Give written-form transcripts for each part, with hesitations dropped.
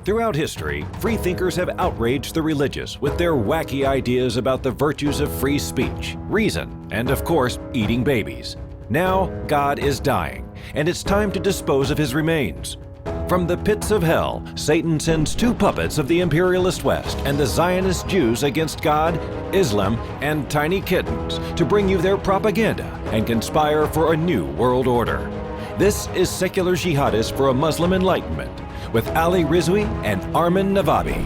Throughout history, freethinkers have outraged the religious with their wacky ideas about the virtues of free speech, reason, and of course, eating babies. Now, God is dying, and it's time to dispose of his remains. From the pits of hell, Satan sends two puppets of the imperialist West and the Zionist Jews against God, Islam, and tiny kittens to bring you their propaganda and conspire for a new world order. This is Secular Jihadists for a Muslim Enlightenment with Ali Rizvi and Armin Navabi.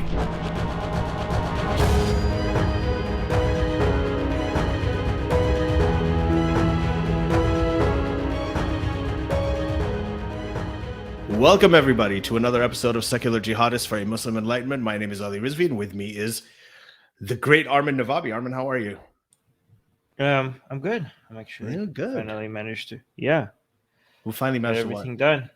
Welcome everybody to another episode of Secular Jihadists for a Muslim Enlightenment. My name is Ali Rizvi, and with me is the great Armin Navabi. Armin, how are you? I'm good. I'm actually good. Finally managed to. Yeah. We finally managed Get to everything done.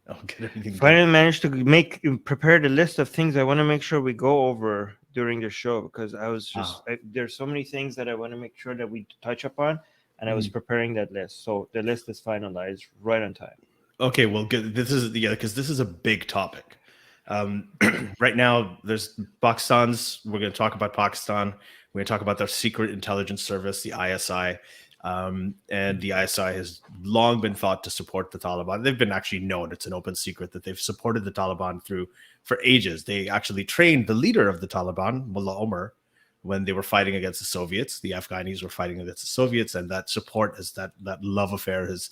Oh, get everything Finally done. managed to prepare the list of things I want to make sure we go over during the show, because I was just there's so many things that I want to make sure that we touch upon, and I was preparing that list. So the list is finalized right on time. Okay, well, good. This is because this is a big topic. Right now, there's Pakistan's. We're going to talk about Pakistan. We're going to talk about their secret intelligence service, the ISI. And the ISI has long been thought to support the Taliban. They've been actually known, it's an open secret, that they've supported the Taliban for ages. They actually trained the leader of the Taliban, Mullah Omar, when they were fighting against the Soviets. The Afghanis were fighting against the Soviets, and that support, that love affair has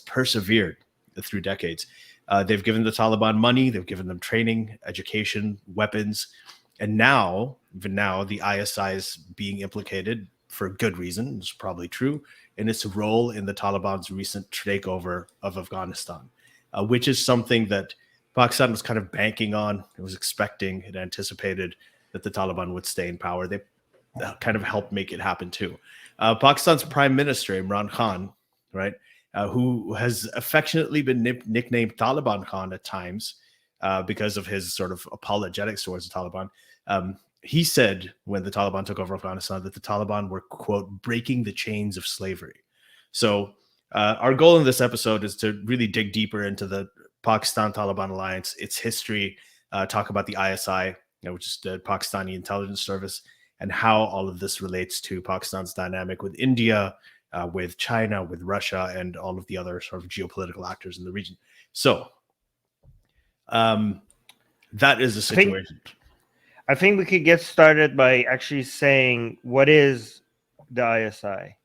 persevered through decades. They've given the Taliban money, they've given them training, education, weapons, and even now, the ISI is being implicated for good reason, it's probably true, in its role in the Taliban's recent takeover of Afghanistan, which is something that Pakistan was kind of banking on. It was expecting, it anticipated that the Taliban would stay in power. They kind of helped make it happen too. Pakistan's Prime Minister, Imran Khan, right, who has affectionately been nicknamed Taliban Khan at times because of his sort of apologetics towards the Taliban. He said when the Taliban took over Afghanistan that the Taliban were, quote, breaking the chains of slavery. So our goal in this episode is to really dig deeper into the Pakistan-Taliban alliance, its history, talk about the ISI, which is the Pakistani intelligence service, and how all of this relates to Pakistan's dynamic with India, with China, with Russia, and all of the other sort of geopolitical actors in the region. So that is the situation. I think we could get started by actually saying what is the ISI.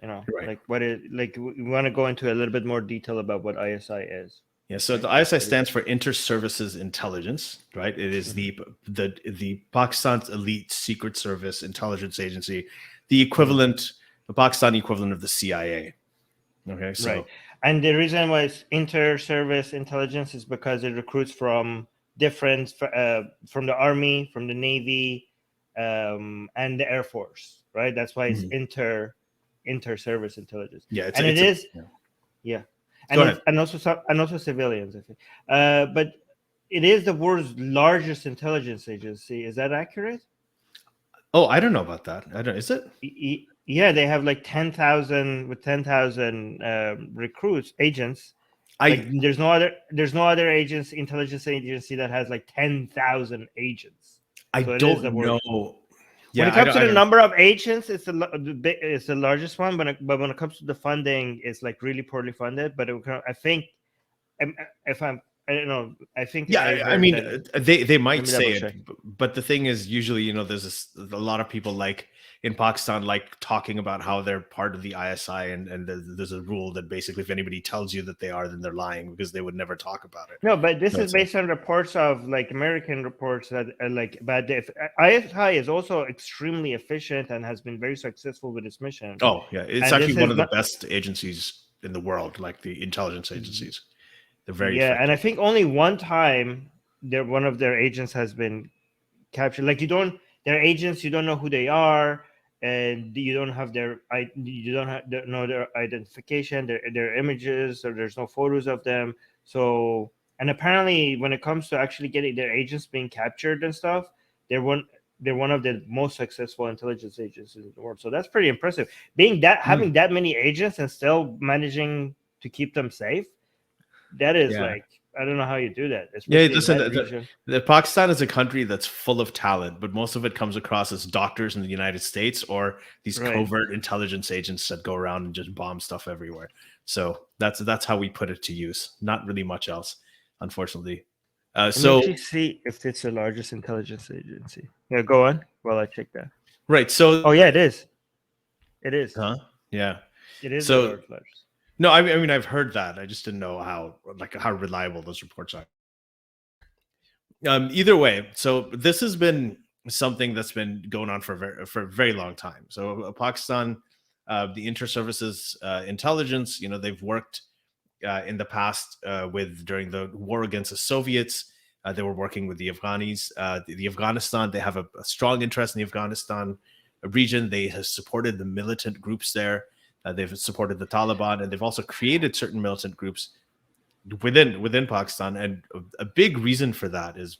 Right. Like what is, like we want to go into a little bit more detail about what ISI is. Yeah, so the ISI stands for Inter-Services Intelligence, right? It is the Pakistan's elite secret service intelligence agency, the Pakistani equivalent of the CIA. Okay, so right. And the reason why it's inter-service intelligence is because it recruits from different from the Army, from the Navy, and the Air Force, right? That's why it's inter-service intelligence. Yeah, and also civilians, I think. But it is the world's largest intelligence agency. Is that accurate? Oh, I don't know about that. Is it? Yeah, they have like 10,000 recruits, agents. There's no other intelligence agency that has like 10,000 agents. I don't know. Yeah, when it comes to the number of agents, it's the largest one. But when it comes to the funding, it's like really poorly funded. But I think they might say it, but the thing is, usually, there's a lot of people like in Pakistan like talking about how they're part of the ISI, and there's a rule that basically if anybody tells you that they are, then they're lying, because they would never talk about it. No, but this is based on reports of like American reports that but the ISI is also extremely efficient and has been very successful with its mission. Oh yeah, it's actually one of the best agencies in the world, like the intelligence agencies. They're very effective. And I think only one time one of their agents has been captured. Like their agents, you don't know who they are, and you don't know their identification, their images, or there's no photos of them. So, and apparently, when it comes to actually getting their agents being captured and stuff, they're one of the most successful intelligence agencies in the world. So that's pretty impressive. Having that many agents and still managing to keep them safe, that is like I don't know how you do that. Yeah, Especially in listen, that region. Pakistan is a country that's full of talent, but most of it comes across as doctors in the United States or these Right. covert intelligence agents that go around and just bomb stuff everywhere. So that's how we put it to use. Not really much else, unfortunately. Let me So actually see if it's the largest intelligence agency. Yeah, go on while I check that. right, so Oh yeah, it is. It is. huh? Yeah. It is the So largest. no, I mean I've heard that. I just didn't know how reliable those reports are. Either way, so this has been something that's been going on for a very long time. So Pakistan, the inter-services intelligence, they've worked in the past during the war against the Soviets. They were working with the Afghanis. The Afghanistan, they have a strong interest in the Afghanistan region. They have supported the militant groups there. They've supported the Taliban, and they've also created certain militant groups within Pakistan. And a big reason for that is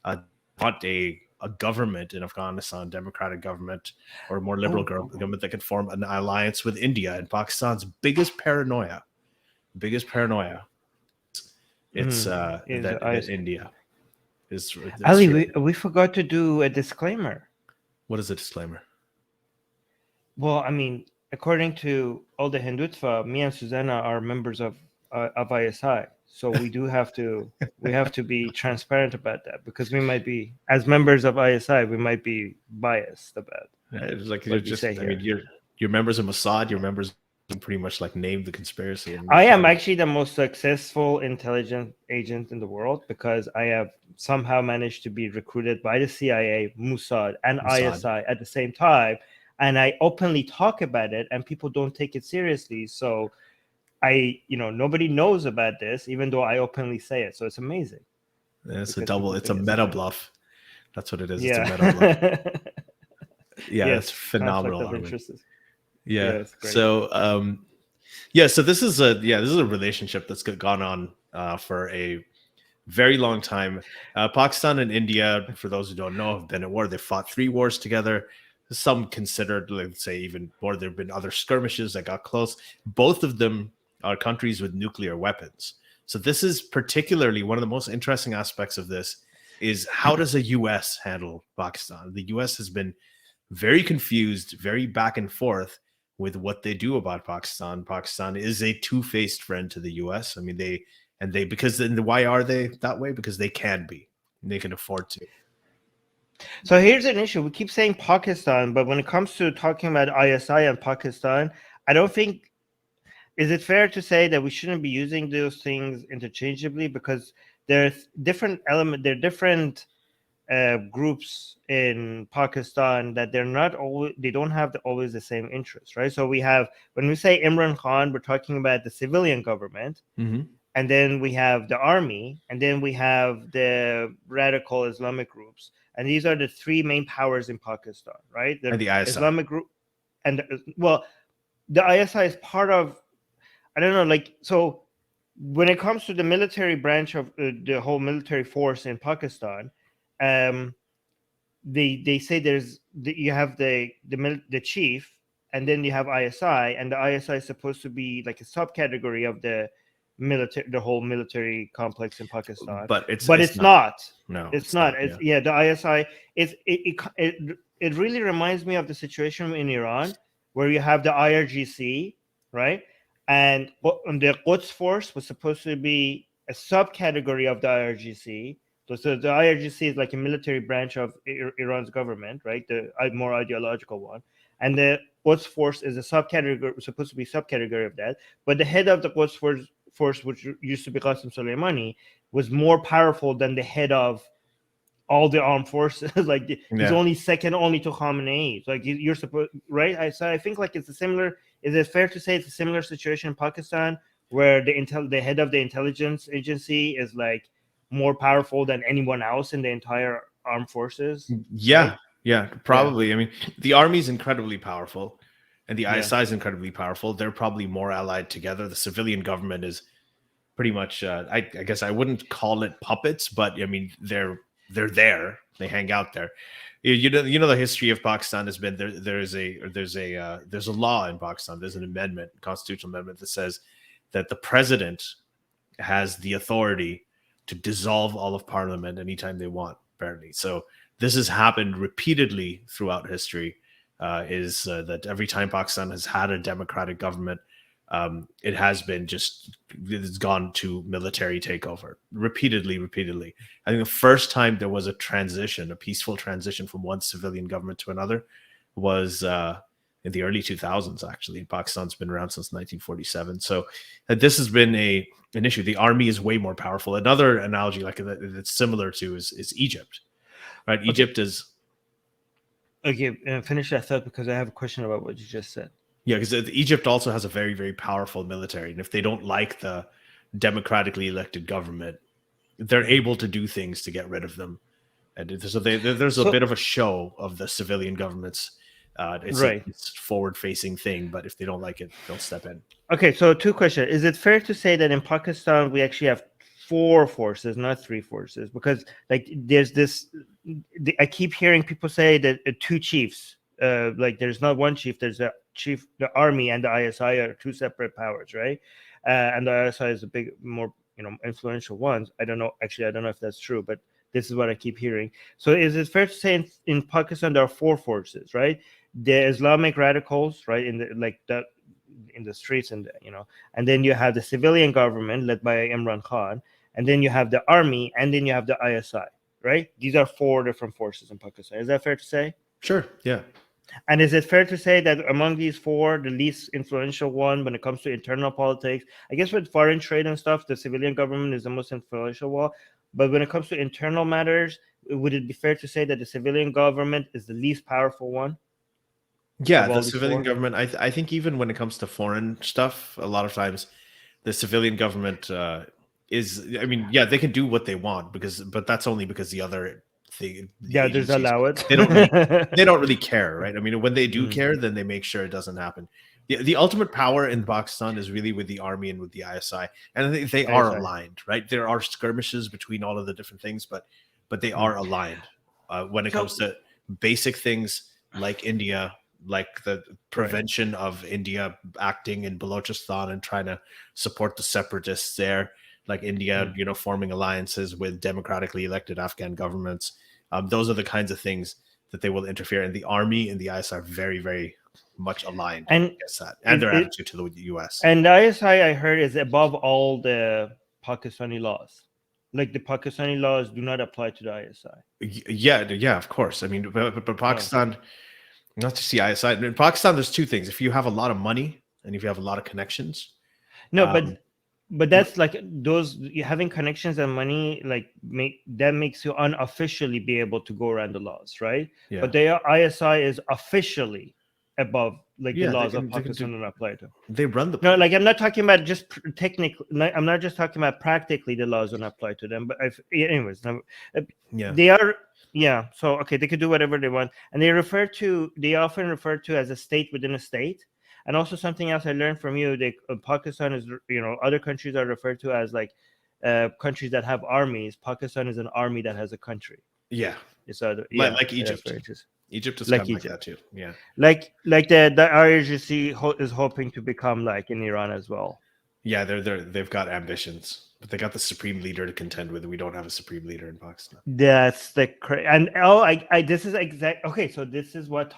want a government in Afghanistan, democratic government or a more liberal government that can form an alliance with India. And Pakistan's biggest paranoia, it's that India is. Ali, we forgot to do a disclaimer. What is a disclaimer? Well, I mean, according to all the Hindutva, me and Susanna are members of ISI, so we do have to be transparent about that, because we might be, as members of ISI, we might be biased about. It's like you're just. I mean, you're members of Mossad. You're members. Pretty much like name the conspiracy. I am actually the most successful intelligence agent in the world, because I have somehow managed to be recruited by the CIA, Mossad, and ISI at the same time. And I openly talk about it, and people don't take it seriously. So nobody knows about this, even though I openly say it. So it's amazing. Yeah, it's a meta bluff. That's what it is. Yeah. It's a meta bluff. Yeah, yes, it's phenomenal. Yeah. So so this is a relationship that's gone on for a very long time. Pakistan and India, for those who don't know, have been at war. They fought 3 wars together. Some considered, let's say, even more. There have been other skirmishes that got close. Both of them are countries with nuclear weapons. So this is particularly one of the most interesting aspects of this is how does the U.S. handle Pakistan? The U.S. has been very confused, very back and forth with what they do about Pakistan. Pakistan is a two-faced friend to the U.S. I mean, why are they that way? Because they can be. They can afford to. So here's an issue. We keep saying Pakistan, but when it comes to talking about ISI and Pakistan, I don't think, is it fair to say that we shouldn't be using those things interchangeably, because there's different different groups in Pakistan that they don't have always the same interests, right? So when we say Imran Khan, we're talking about the civilian government, and then we have the army, and then we have the radical Islamic groups. And these are the 3 main powers in Pakistan, right? And the ISI. Islamic group, and the ISI is part of, I don't know, so when it comes to the military branch of the whole military force in Pakistan, they say you have the chief, and then you have ISI, and the ISI is supposed to be like a subcategory of the whole military complex in Pakistan, but it's not. No, it's not. The ISI it really reminds me of the situation in Iran, where you have the IRGC, right? And the Quds force was supposed to be a subcategory of the IRGC. So the IRGC is like a military branch of Iran's government, right? The more ideological one. And the Quds force is supposed to be a subcategory of that. But the head of the Quds force, which used to be Qasem Soleimani, was more powerful than the head of all the armed forces. He's only second only to Khamenei. So you're supposed, right? I think it's a similar. Is it fair to say it's a similar situation in Pakistan, where the head of the intelligence agency is more powerful than anyone else in the entire armed forces? Yeah, probably. Yeah. I mean, the army is incredibly powerful, and the ISI is incredibly powerful. They're probably more allied together. The civilian government is pretty much, I guess I wouldn't call it puppets, but I mean, they're there. They hang out there. You know the history of Pakistan has been there's a law in Pakistan. There's an amendment, constitutional amendment, that says that the president has the authority to dissolve all of parliament anytime they want, apparently. So this has happened repeatedly throughout history, that every time Pakistan has had a democratic government, it has been it's gone to military takeover repeatedly. I think the first time there was a peaceful transition from one civilian government to another was in the early 2000s, actually. Pakistan's been around since 1947. So this has been an issue. The army is way more powerful. Another analogy like that's similar to is Egypt, right? Okay. Egypt is... Okay, finish that thought, because I have a question about what you just said. Yeah, because Egypt also has a very, very powerful military. And if they don't like the democratically elected government, they're able to do things to get rid of them. And so there's a bit of a show of the civilian governments. It's forward-facing thing, but if they don't like it, they'll step in. Okay, so two questions. Is it fair to say that in Pakistan, we actually have 4 forces, not 3 forces? Because like there's this... I keep hearing people say that 2 chiefs, like there's not one chief, there's a chief. The army and the ISI are 2 separate powers, right? And the ISI is a big, more influential ones. I don't know if that's true, but this is what I keep hearing. So is it fair to say in Pakistan there are 4 forces, right? The Islamic radicals, right, in the streets, and and then you have the civilian government led by Imran Khan, and then you have the army, and then you have the ISI. Right? These are 4 different forces in Pakistan. Is that fair to say? Sure. Yeah. And is it fair to say that among these 4, the least influential one when it comes to internal politics, I guess with foreign trade and stuff, the civilian government is the most influential one. But when it comes to internal matters, would it be fair to say that the civilian government is the least powerful one? Yeah, the civilian government. I think even when it comes to foreign stuff, a lot of times the civilian government they can do what they want, but that's only because the other thing. There's allow it. They don't really care, right? I mean, when they do care, then they make sure it doesn't happen. The ultimate power in Pakistan is really with the army and with the ISI, and I think they are aligned, right? There are skirmishes between all of the different things, but they are aligned when it comes to basic things like India, like the prevention of India acting in Balochistan and trying to support the separatists there. Like India, forming alliances with democratically elected Afghan governments. Those are the kinds of things that they will interfere in. The army and the ISI are very, very much aligned against that, and their attitude to the U.S. And the ISI, I heard, is above all the Pakistani laws. Like the Pakistani laws do not apply to the ISI. Yeah, of course. I mean, but Pakistan, not just the ISI. In Pakistan, there's 2 things. If you have a lot of money and if you have a lot of connections. No, but that's like those having connections and money, like makes you unofficially be able to go around the laws, right? Yeah. But the ISI is officially above, like the laws of Pakistan don't apply to. They run the... No, like I'm not talking about just technically. I'm not just talking about practically the laws don't apply to them. But anyways, they are. Yeah. So okay, they could do whatever they want, and they often refer to as a state within a state. And also something else I learned from you, Pakistan is, other countries are referred to as like countries that have armies. Pakistan is an army that has a country. Yeah. It's like Egypt. Egypt is like kind of like that too. Yeah. Like the IRGC is hoping to become like in Iran as well. Yeah, they've got ambitions, but they got the supreme leader to contend with. We don't have a supreme leader in Pakistan. That's this is exact. Okay, so this is what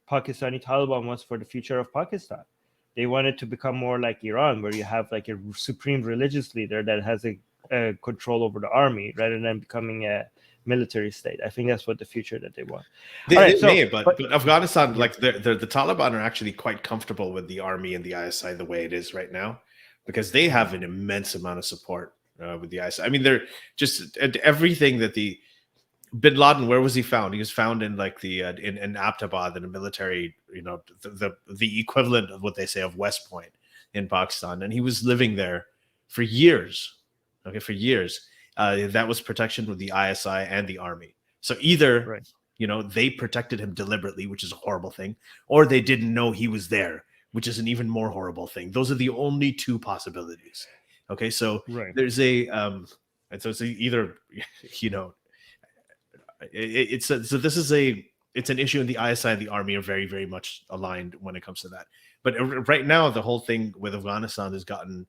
Pakistani Taliban wants for the future of Pakistan. They want it to become more like Iran, where you have like a supreme religious leader that has a control over the army rather than becoming a military state. I think that's what the future that they want. But Afghanistan, like the Taliban are actually quite comfortable with the army and the ISI the way it is right now, because they have an immense amount of support with the ISI. I mean, they're just everything that the Bin Laden, where was he found? He was found in like the in Abbottabad, in a military, the equivalent of what they say of West Point in Pakistan, and he was living there for years. Okay, for years. That was protection with the ISI and the army. So either they protected him deliberately, which is a horrible thing, or they didn't know he was there, which is an even more horrible thing. Those are the only 2 possibilities. Okay, so there's so it's either it's an issue, and the ISI and the army are very, very much aligned when it comes to that. But right now, the whole thing with Afghanistan has gotten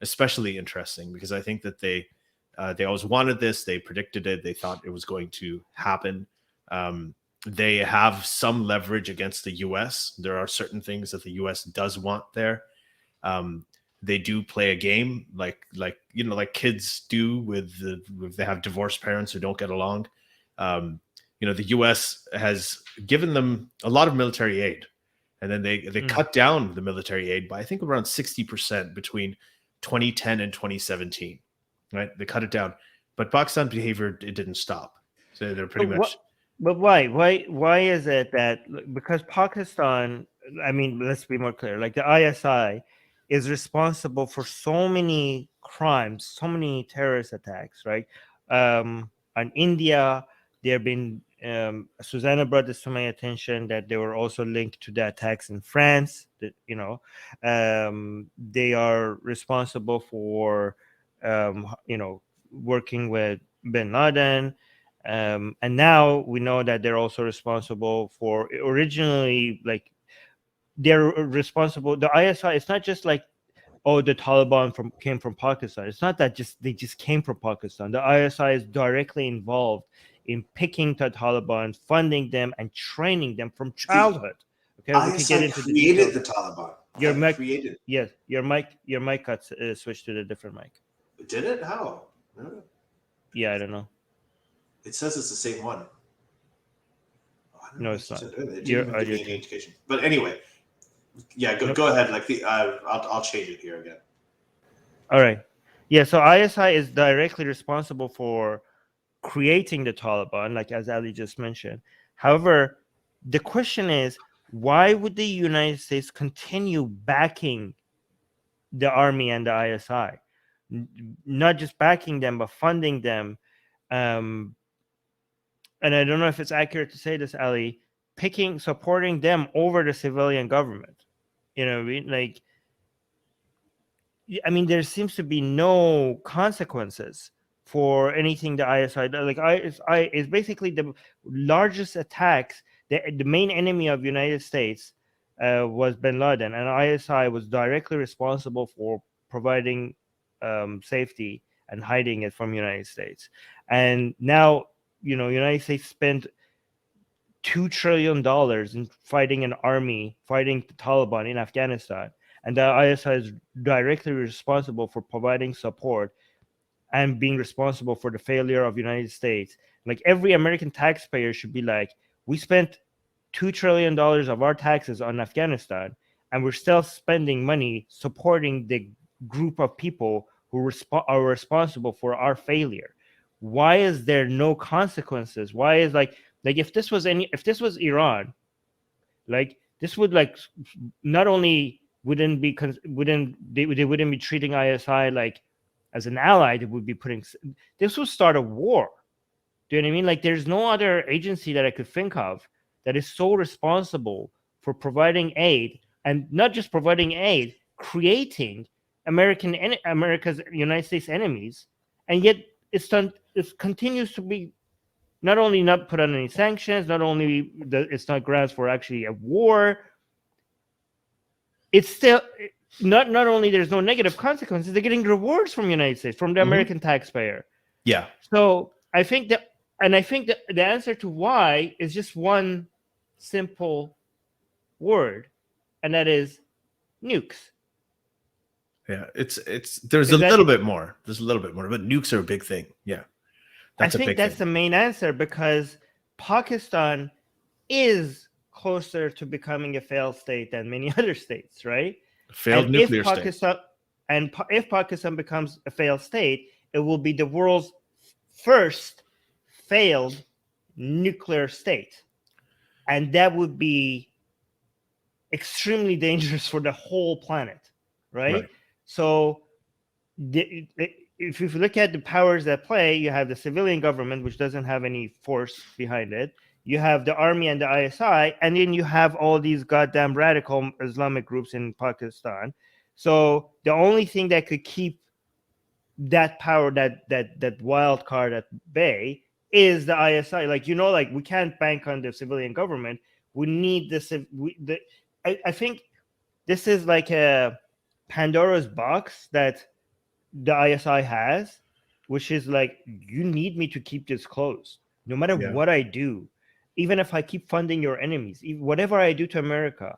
especially interesting because I think that they always wanted this. They predicted it. They thought it was going to happen. They have some leverage against the U.S. There are certain things that the U.S. does want there. They do play a game like kids do if they have divorced parents who don't get along. The U.S. has given them a lot of military aid, and then they cut down the military aid by I think around 60% between 2010 and 2017. Right, they cut it down, but Pakistan behavior it didn't stop. So they're pretty much. But why? Why is it that because Pakistan? I mean, let's be more clear. Like the ISI is responsible for so many crimes, so many terrorist attacks, right? On India, there have been. Susanna brought this to my attention that they were also linked to the attacks in France. That they are responsible for working with bin Laden. And now we know that they're also responsible for originally, like they're responsible. The ISI, it's not just like, oh, the Taliban came from Pakistan. It's not that they just came from Pakistan. The ISI is directly involved in picking the Taliban, funding them, and training them from childhood. Okay, we ISI can get into created the Taliban. Your mic created. Yes, your mic got switched to the different mic. Did it? How? No. Yeah, I don't know. It says it's the same one. No, it's not. It didn't even give me any indication. But anyway, yeah, go ahead. Like I'll change it here again. All right. Yeah, so ISI is directly responsible for creating the Taliban, like as Ali just mentioned. However, the question is, why would the United States continue backing the army and the ISI? Not just backing them, but funding them. And I don't know if it's accurate to say this, Ali, supporting them over the civilian government. You know what I mean? Like, I mean, there seems to be no consequences for anything the ISI does. Like ISI is basically the largest attacks. The main enemy of United States was bin Laden, and ISI was directly responsible for providing safety and hiding it from United States. And now, United States spent $2 trillion in fighting the Taliban in Afghanistan, and the ISI is directly responsible for providing support and being responsible for the failure of United States. Like every American taxpayer should be like, we spent $2 trillion of our taxes on Afghanistan, and we're still spending money supporting the group of people who are responsible for our failure. Why is there no consequences? Why is like if this was Iran, like this would not only they wouldn't be treating ISI like as an ally, they would be this would start a war. Do you know what I mean? Like there's no other agency that I could think of that is so responsible for providing aid, and not just providing aid, creating America's United States enemies, and yet it continues to be not only not put on any sanctions, not only it's not grounds for actually a war. It's still not only there's no negative consequences, they're getting rewards from United States, from the American taxpayer. Yeah. So I think that the answer to why is just one simple word, and that is nukes. Yeah, there's a little bit more. There's a little bit more, but nukes are a big thing. Yeah. I think that's the main answer, because Pakistan is closer to becoming a failed state than many other states, right? Failed nuclear state. And if Pakistan becomes a failed state, it will be the world's first failed nuclear state. And that would be extremely dangerous for the whole planet, right? So if you look at the powers that play, you have the civilian government, which doesn't have any force behind it. You have the army and the ISI, and then you have all these goddamn radical Islamic groups in Pakistan. So the only thing that could keep that power, that wild card at bay, is the ISI. We can't bank on the civilian government. We need I think this is like a Pandora's box that the ISI has, which is like, you need me to keep this closed no matter Yeah. what I do, even if I keep funding your enemies, whatever I do to America.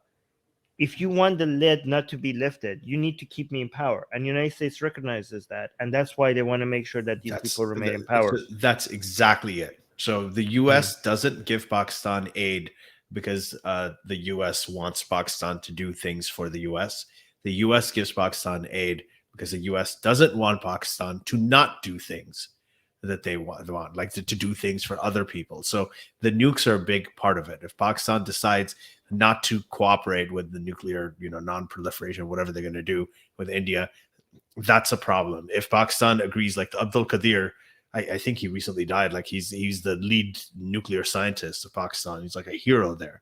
If you want the lid not to be lifted, you need to keep me in power. And the United States recognizes that. And that's why they want to make sure that these people remain in power. That's exactly it. So the U.S. doesn't give Pakistan aid because the U.S. wants Pakistan to do things for the U.S. The U.S. gives Pakistan aid because the U.S. doesn't want Pakistan to not do things that they want like to do things for other people. So the nukes are a big part of it. If Pakistan decides not to cooperate with the nuclear, non-proliferation, whatever they're going to do with India, that's a problem. If Pakistan agrees, like Abdul Qadir, I think he recently died. Like he's the lead nuclear scientist of Pakistan. He's like a hero there,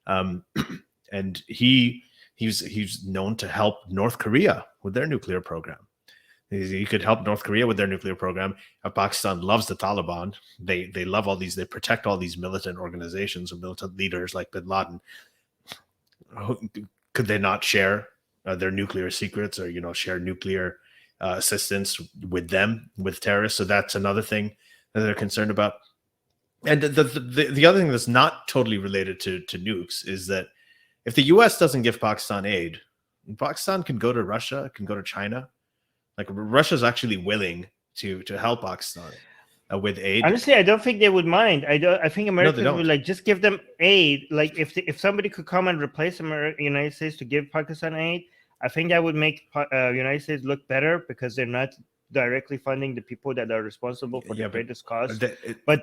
and he's known to help North Korea with their nuclear program. He could help North Korea with their nuclear program. Pakistan loves the Taliban. They love all these. They protect all these militant organizations and militant leaders like Bin Laden. Could they not share their nuclear secrets or share nuclear assistance with them, with terrorists? So that's another thing that they're concerned about. And the other thing that's not totally related to nukes is that if the U.S. doesn't give Pakistan aid, Pakistan can go to Russia, can go to China. Like Russia's actually willing to help Pakistan with aid. Honestly, I don't think they would mind. I think Americans would like just give them aid. Like if somebody could come and replace United States to give Pakistan aid, I think that would make United States look better because they're not directly funding the people that are responsible for the greatest cause. But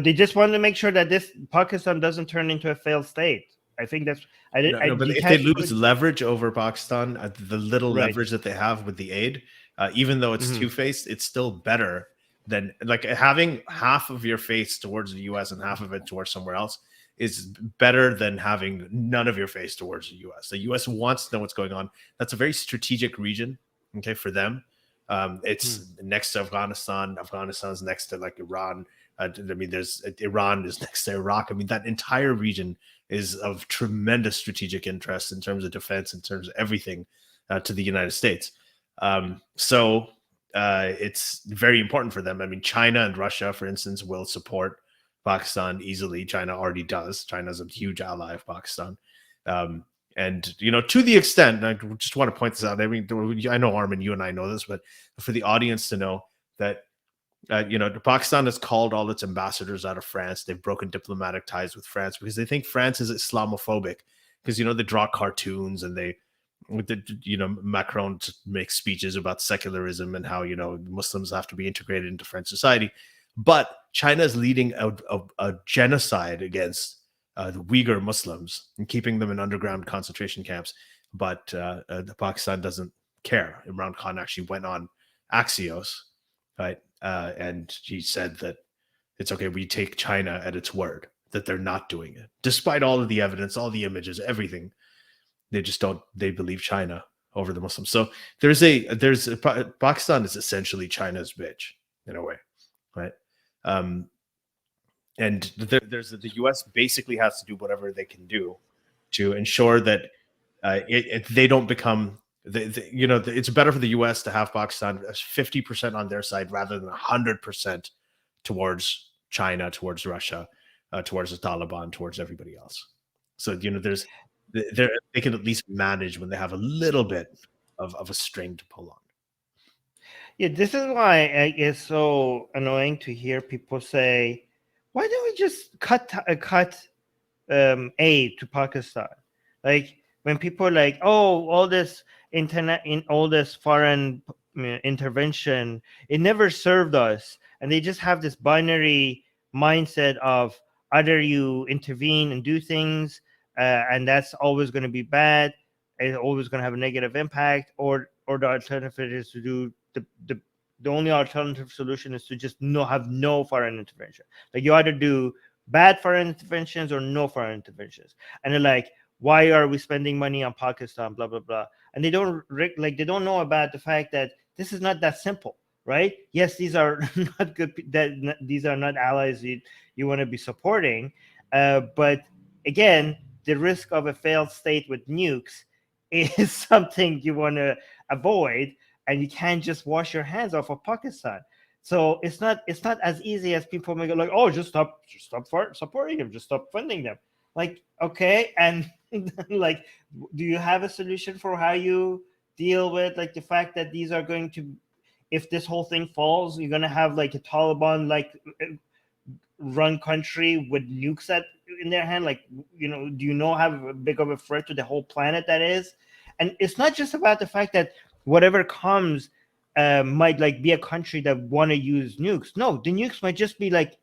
they just want to make sure that this Pakistan doesn't turn into a failed state. I think that's. But if they lose leverage over Pakistan, the little leverage that they have with the aid. Even though it's two-faced, it's still better than like having half of your face towards the U.S. and half of it towards somewhere else is better than having none of your face towards the U.S. The U.S. wants to know what's going on. That's a very strategic region, okay, for them. It's next to Afghanistan. Afghanistan's next to like Iran. There's Iran is next to Iraq. That entire region is of tremendous strategic interest in terms of defense, in terms of everything to the United States. So it's very important for them. China and Russia, for instance, will support Pakistan easily. China already does. China's a huge ally of Pakistan. And, to the extent, I just want to point this out. I know, Armin, you and I know this, but for the audience to know that, Pakistan has called all its ambassadors out of France. They've broken diplomatic ties with France because they think France is Islamophobic because, they draw cartoons and Macron makes speeches about secularism and how, Muslims have to be integrated into French society. But China is leading a genocide against the Uyghur Muslims and keeping them in underground concentration camps. But Pakistan doesn't care. Imran Khan actually went on Axios, right? And he said that it's okay. We take China at its word that they're not doing it, despite all of the evidence, all the images, everything. They just don't. They believe China over the Muslims. So Pakistan is essentially China's bitch in a way, right? And the U.S. basically has to do whatever they can do to ensure that they don't become. It's better for the U.S. to have Pakistan 50% on their side rather than 100% towards China, towards Russia, towards the Taliban, towards everybody else. So they can at least manage when they have a little bit of a string to pull on. Yeah, this is why it's so annoying to hear people say, "Why don't we just cut aid to Pakistan?" Like when people are like, "Oh, all this all this foreign intervention, it never served us," and they just have this binary mindset of either you intervene and do things. And that's always going to be bad. It's always going to have a negative impact. Or the alternative is to do the only alternative solution is to just have no foreign intervention. Like you either do bad foreign interventions or no foreign interventions. And they're like, why are we spending money on Pakistan? Blah blah blah. And they don't know about the fact that this is not that simple, right? Yes, these are not good. These are not allies you want to be supporting. But again, the risk of a failed state with nukes is something you want to avoid. and you can't just wash your hands off of Pakistan. So it's not as easy as people make it like, oh, just stop supporting them, just stop funding them. Like, okay, and like, do you have a solution for how you deal with like the fact that these are going to, if this whole thing falls, you're gonna have like a Taliban like run country with nukes in their hand? Like, do you know how big of a threat to the whole planet that is? And it's not just about the fact that whatever comes might like be a country that want to use nukes. No, the nukes might just be like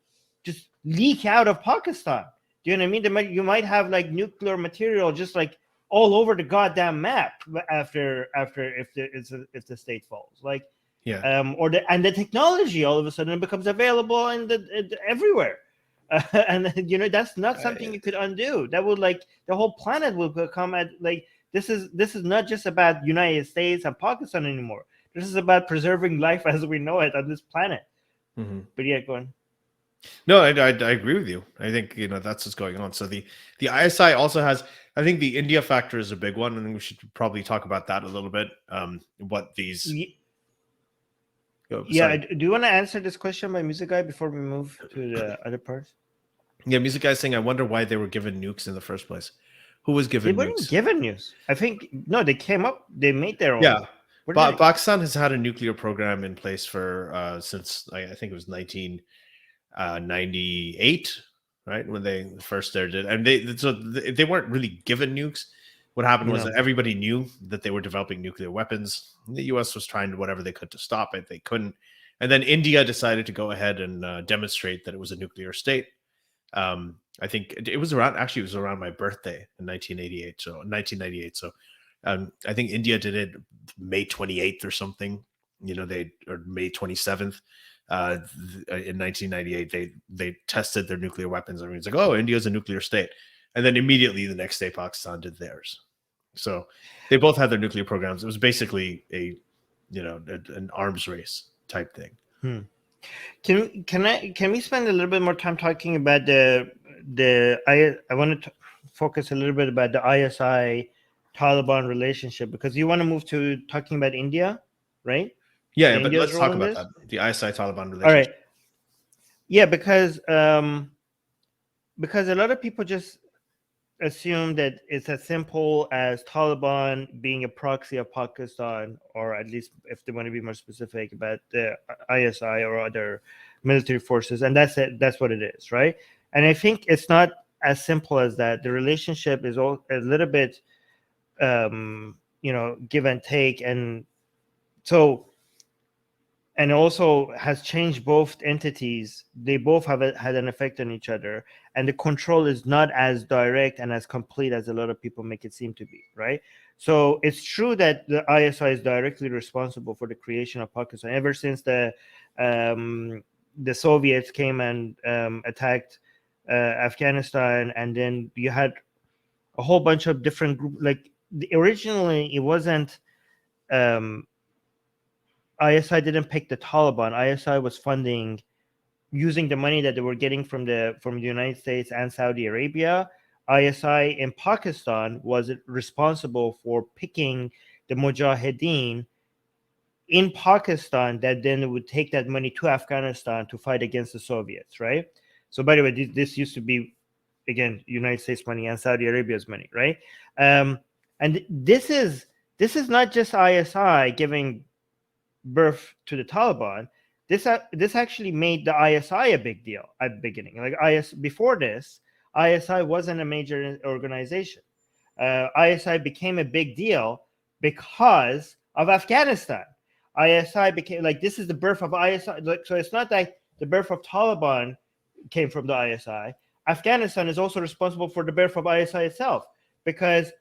just leak out of Pakistan. Do you know what I mean? You might have like nuclear material just like all over the goddamn map after if the state falls. Like, Yeah. And the technology all of a sudden becomes available everywhere. And that's not something you could undo. That would like the whole planet will become at like this is not just about United States and Pakistan anymore. This is about preserving life as we know it on this planet. Mm-hmm. But yeah, go on. No, I agree with you. I think that's what's going on. So the ISI also has, I think the India factor is a big one, and we should probably talk about that a little bit. What these? Do you want to answer this question by Music Guy before we move to the other parts? Yeah, Music Guy saying, I wonder why they were given nukes in the first place. Who was given nukes? They weren't given nukes. I think no, they came up. They made their own. Yeah, Pakistan has had a nuclear program in place for since I think it was 1998, right, when they first started, and they weren't really given nukes. What happened was that everybody knew that they were developing nuclear weapons. The U.S. was trying whatever they could to stop it. They couldn't, and then India decided to go ahead and demonstrate that it was a nuclear state. I think it was around my birthday in 1988. So 1998. So I think India did it May 28th or something. Or May 27th. In 1998, they tested their nuclear weapons. I mean, it's like, oh, India's a nuclear state, and then immediately the next day, Pakistan did theirs. So they both had their nuclear programs. It was basically an arms race type thing. Can we spend a little bit more time talking about I want to focus a little bit about the ISI Taliban relationship, because you want to move to talking about India, right? Yeah, but let's talk about that. The ISI Taliban relationship. All right. Yeah, because a lot of people just assume that it's as simple as Taliban being a proxy of Pakistan, or at least if they want to be more specific about the ISI or other military forces, and that's it. That's what it is, right? And I think it's not as simple as that. The relationship is a little bit, give and take, and so. And also has changed both entities. They both had an effect on each other, and the control is not as direct and as complete as a lot of people make it seem to be, right? So it's true that the ISI is directly responsible for the creation of Pakistan ever since the Soviets came and attacked Afghanistan, and then you had a whole bunch of different groups. Like originally, it wasn't. ISI didn't pick the Taliban. ISI was funding, using the money that they were getting from the United States and Saudi Arabia. ISI in Pakistan was responsible for picking the Mujahideen in Pakistan that then would take that money to Afghanistan to fight against the Soviets, right? So by the way, this used to be, again, United States money and Saudi Arabia's money, right? And this is not just ISI giving birth to the Taliban. This actually made the ISI a big deal at the beginning. Like before this, ISI wasn't a major organization. ISI became a big deal because of Afghanistan. ISI became like, this is the birth of ISI. So it's not like the birth of Taliban came from the ISI. Afghanistan is also responsible for the birth of ISI itself, because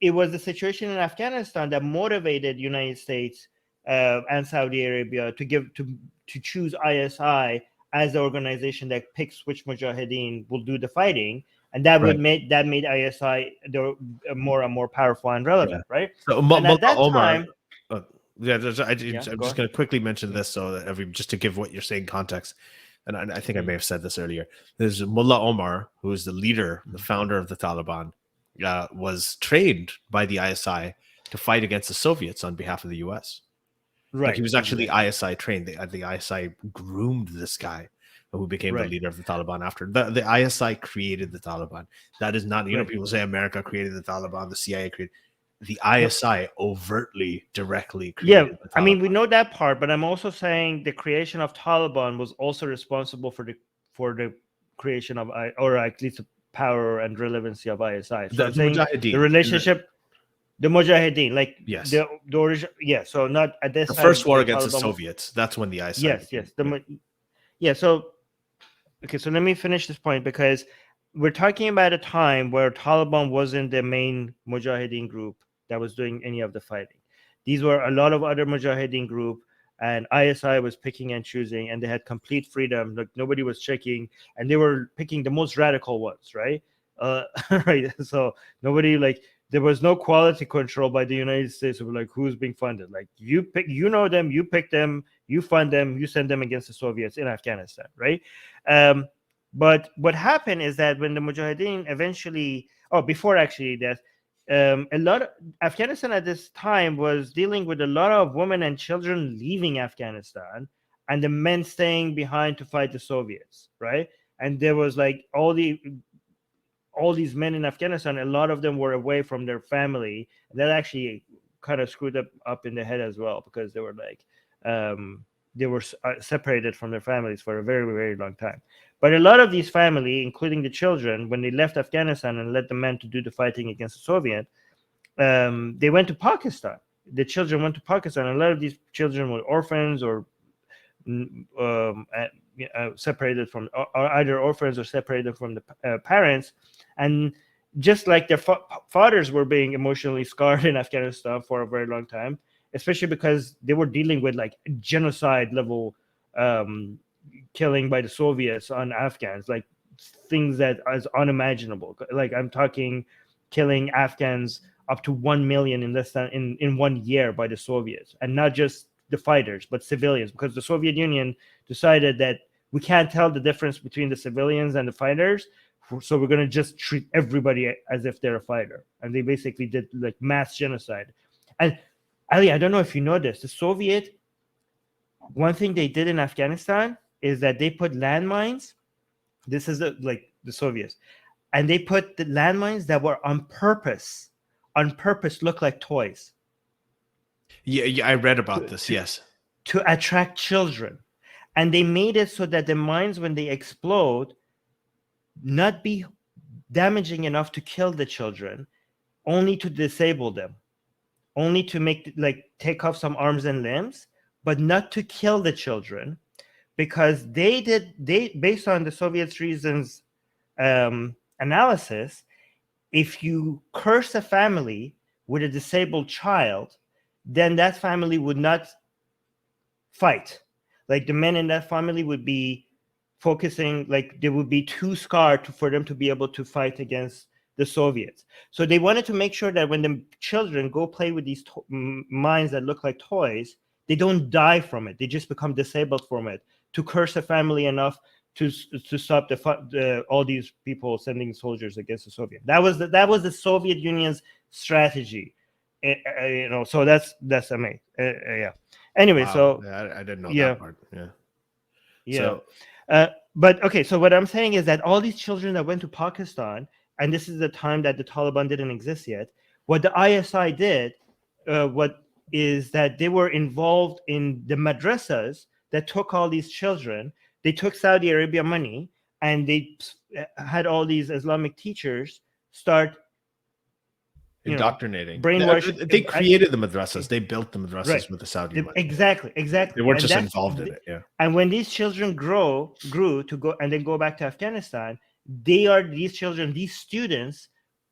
it was the situation in Afghanistan that motivated United States and Saudi Arabia to choose ISI as the organization that picks which Mujahideen will do the fighting, and that made ISI more and more powerful and relevant, right? So and at that Omar, time, I'm just going to quickly mention this so that just to give what you're saying context, and I think I may have said this earlier. There's Mullah Omar, who is the leader, the founder of the Taliban, was trained by the ISI to fight against the Soviets on behalf of the U.S. Right. Like he was actually ISI trained. The ISI groomed this guy who became the leader of the Taliban after. The ISI created the Taliban. That is not, people say America created the Taliban, the CIA created. The ISI overtly, directly created the Taliban. I mean, we know that part, but I'm also saying the creation of Taliban was also responsible for the creation of, or at least the power and relevancy of ISI. So I'm saying the relationship, the Mujahideen, like the origin, so not at this the time, first war against the Soviets. That's when the ISI. So okay, so let me finish this point, because we're talking about a time where Taliban wasn't the main Mujahideen group that was doing any of the fighting. These were a lot of other Mujahideen group, and ISI was picking and choosing, and they had complete freedom. Like nobody was checking, and they were picking the most radical ones, right? Right. So nobody, like, there was no quality control by the United States of like who's being funded. Like you pick, them, you pick them, you fund them, you send them against the Soviets in Afghanistan, right? But what happened is that when the Mujahideen eventually, before actually that, Afghanistan at this time was dealing with a lot of women and children leaving Afghanistan, and the men staying behind to fight the Soviets, right? And there was like all these men in Afghanistan, a lot of them were away from their family. That actually kind of screwed up in the head as well, because they were like, they were separated from their families for a very, very long time. But a lot of these family, including the children, when they left Afghanistan and led the men to do the fighting against the Soviet, they went to Pakistan. The children went to Pakistan. A lot of these children were orphans or separated from, or either orphans or separated from the parents. And just like their fathers were being emotionally scarred in Afghanistan for a very long time, especially because they were dealing with like genocide level killing by the Soviets on Afghans, like things that is unimaginable. Like I'm talking killing Afghans up to 1 million in less than in 1 year by the Soviets, and not just the fighters, but civilians, because the Soviet Union decided that we can't tell the difference between the civilians and the fighters. So we're going to just treat everybody as if they're a fighter. And they basically did like mass genocide. And Ali, I don't know if you know this, the Soviet, one thing they did in Afghanistan is that they put landmines. This is like the Soviets. And they put the landmines that were on purpose look like toys. Yeah, I read about this, yes. To attract children. And they made it so that the mines, when they explode, not be damaging enough to kill the children, only to disable them, only to make, like, take off some arms and limbs, but not to kill the children, because they based on the Soviets' reasons analysis, if you curse a family with a disabled child, then that family would not fight. Like the men in that family would be focusing, like they would be too scarred for them to be able to fight against the Soviets. So they wanted to make sure that when the children go play with these mines that look like toys, they don't die from it. They just become disabled from it, to curse a family enough to stop all these people sending soldiers against the Soviet. That was the Soviet Union's strategy. So that's amazing. Yeah. Anyway, wow. So I didn't know that part. Yeah. So, but okay. So what I'm saying is that all these children that went to Pakistan, and this is the time that the Taliban didn't exist yet. What the ISI did, is that they were involved in the madrasas that took all these children. They took Saudi Arabia money, and they had all these Islamic teachers start indoctrinating, brainwashing. They created the madrasas. They built the madrasas with the Saudi money. Exactly. They weren't just involved in it. Yeah. And when these children grew to go and then go back to Afghanistan, these students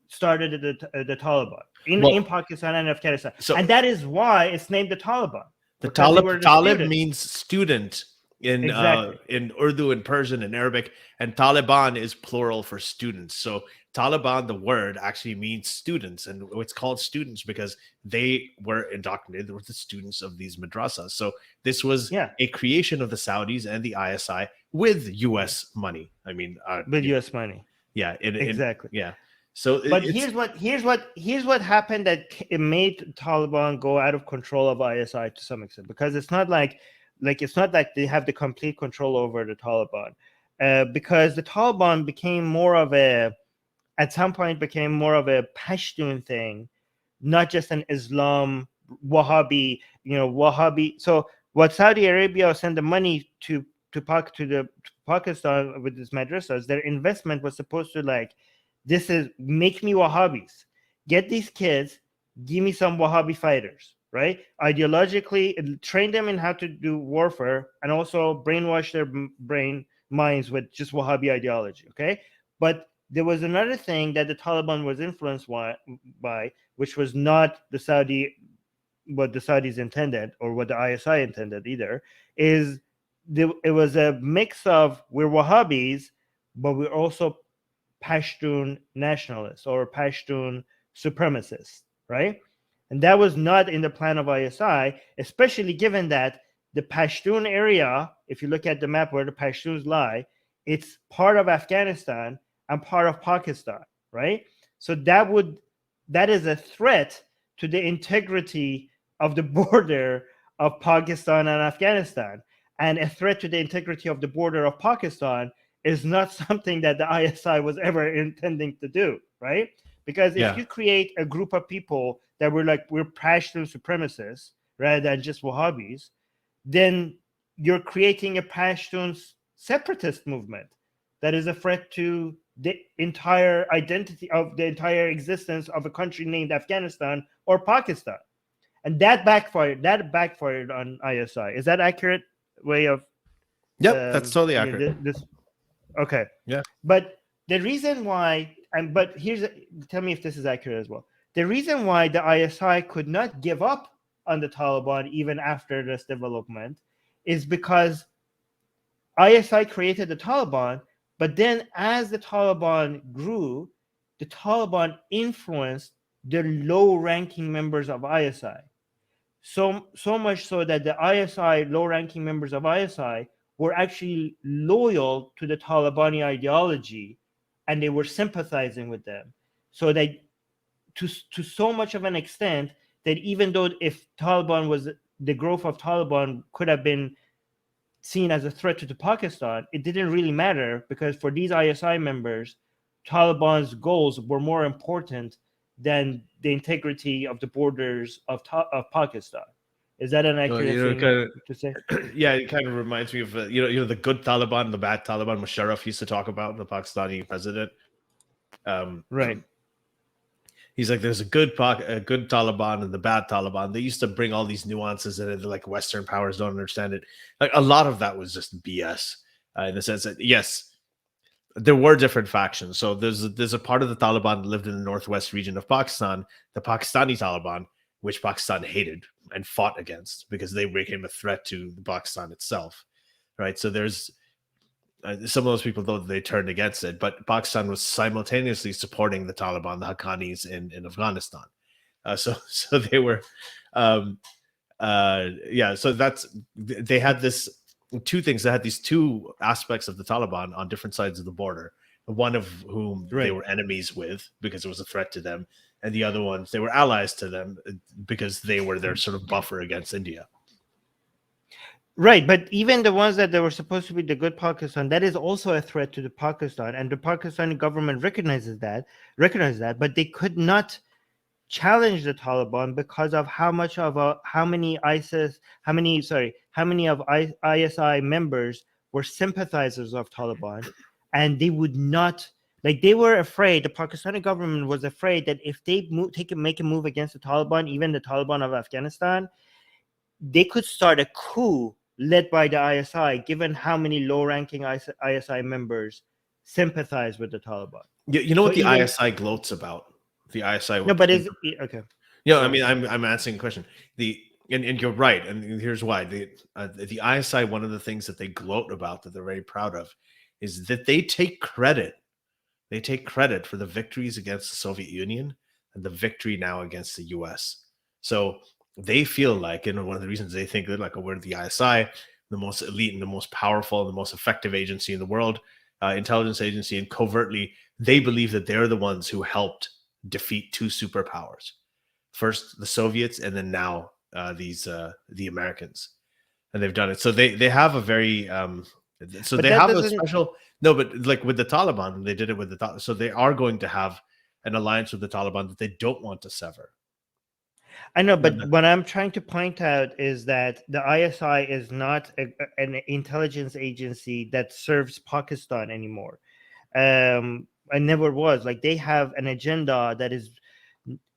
started the Taliban in Pakistan and Afghanistan. And that is why it's named the Taliban. The Talib means student in Urdu and Persian and Arabic, and Taliban is plural for students. So Taliban, the word, actually means students, and it's called students because they were indoctrinated. They were the students of these madrasas. So this was a creation of the Saudis and the ISI with U.S. money. I mean, with U.S. money. Yeah, exactly. Yeah. So But here's what happened that it made Taliban go out of control of ISI to some extent, because it's not like it's not that they have the complete control over the Taliban, because the Taliban became more of a at some point became more of a Pashtun thing, not just an Islam Wahhabi, Wahhabi. So what Saudi Arabia sent the money to Pakistan with these madrasas, their investment was supposed to this is make me Wahhabis, get these kids, give me some Wahhabi fighters, right? Ideologically, train them in how to do warfare, and also brainwash their minds with just Wahhabi ideology, okay? But there was another thing that the Taliban was influenced by, which was not what the Saudis intended or what the ISI intended either, is it was a mix of we're Wahhabis, but we're also Pashtun nationalists or Pashtun supremacists, right? And that was not in the plan of ISI, especially given that the Pashtun area, if you look at the map where the Pashtuns lie, it's part of Afghanistan and part of Pakistan, right? So that is a threat to the integrity of the border of Pakistan and Afghanistan. And a threat to the integrity of the border of Pakistan is not something that the ISI was ever intending to do, right? Because if you create a group of people that we're Pashtun supremacists rather than just Wahhabis, then you're creating a Pashtun separatist movement that is a threat to the entire identity of the entire existence of a country named Afghanistan or Pakistan. And that backfired on ISI. Is that accurate way of that's totally accurate. Okay. Yeah. But the reason why, tell me if this is accurate as well. The reason why the ISI could not give up on the Taliban even after this development is because ISI created the Taliban, but then as the Taliban grew, the Taliban influenced the low-ranking members of ISI. So much so that the ISI, low-ranking members of ISI, were actually loyal to the Talibani ideology, and they were sympathizing with them. So that to so much of an extent that even though if Taliban was the growth of Taliban could have been seen as a threat to Pakistan, it didn't really matter, because for these ISI members, Taliban's goals were more important than the integrity of the borders of Pakistan. Is that an accurate thing to say? Yeah, it kind of reminds me of the good Taliban and the bad Taliban Musharraf used to talk about, the Pakistani president. Right. He's like, there's a good Taliban and the bad Taliban. They used to bring all these nuances in it, like Western powers don't understand it. Like a lot of that was just BS, in the sense that yes, there were different factions. So there's a part of the Taliban that lived in the northwest region of Pakistan, the Pakistani Taliban, which Pakistan hated and fought against because they became a threat to Pakistan itself, right? So there's some of those people, though, they turned against it, but Pakistan was simultaneously supporting the Taliban, the Haqqanis in Afghanistan. So they were, So they had this two things. They had these two aspects of the Taliban on different sides of the border. One of whom they were enemies with because it was a threat to them, and the other ones they were allies to them because they were their sort of buffer against India. Right, but even the ones that they were supposed to be the good Pakistan, that is also a threat to the Pakistan, and the Pakistani government recognizes that, but they could not challenge the Taliban because of how many of ISI members were sympathizers of Taliban, and they would not, they were afraid. The Pakistani government was afraid that if they make a move against the Taliban, even the Taliban of Afghanistan, they could start a coup led by the ISI, given how many low-ranking ISI members sympathize with the Taliban. You know what the ISI gloats about? The ISI. No, but is okay. Yeah, I mean, I'm answering the question. And you're right, and here's why. The ISI, one of the things that they gloat about, that they're very proud of, is that they take credit. They take credit for the victories against the Soviet Union and the victory now against the US. So they feel like, and one of the reasons they think that, we're the ISI, the most elite and the most powerful and the most effective agency in the world, intelligence agency, and covertly they believe that they're the ones who helped defeat two superpowers. First the Soviets, and then now the Americans. And they've done it. So they have a very so But they that have a doesn't. special no, but like with the Taliban, they did it with the Taliban. So they are going to have an alliance with the Taliban that they don't want to sever. I know, but And what I'm trying to point out is that the ISI is not an intelligence agency that serves Pakistan anymore. I never was. Like, they have an agenda that is,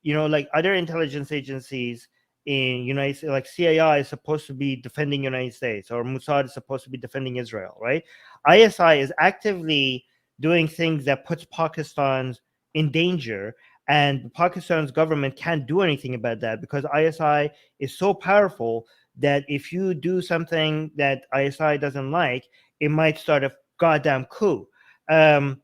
like other intelligence agencies in United States, like CII is supposed to be defending United States, or Mossad is supposed to be defending Israel, right? ISI is actively doing things that puts Pakistan in danger, and Pakistan's government can't do anything about that because ISI is so powerful that if you do something that ISI doesn't like, it might start a goddamn coup. And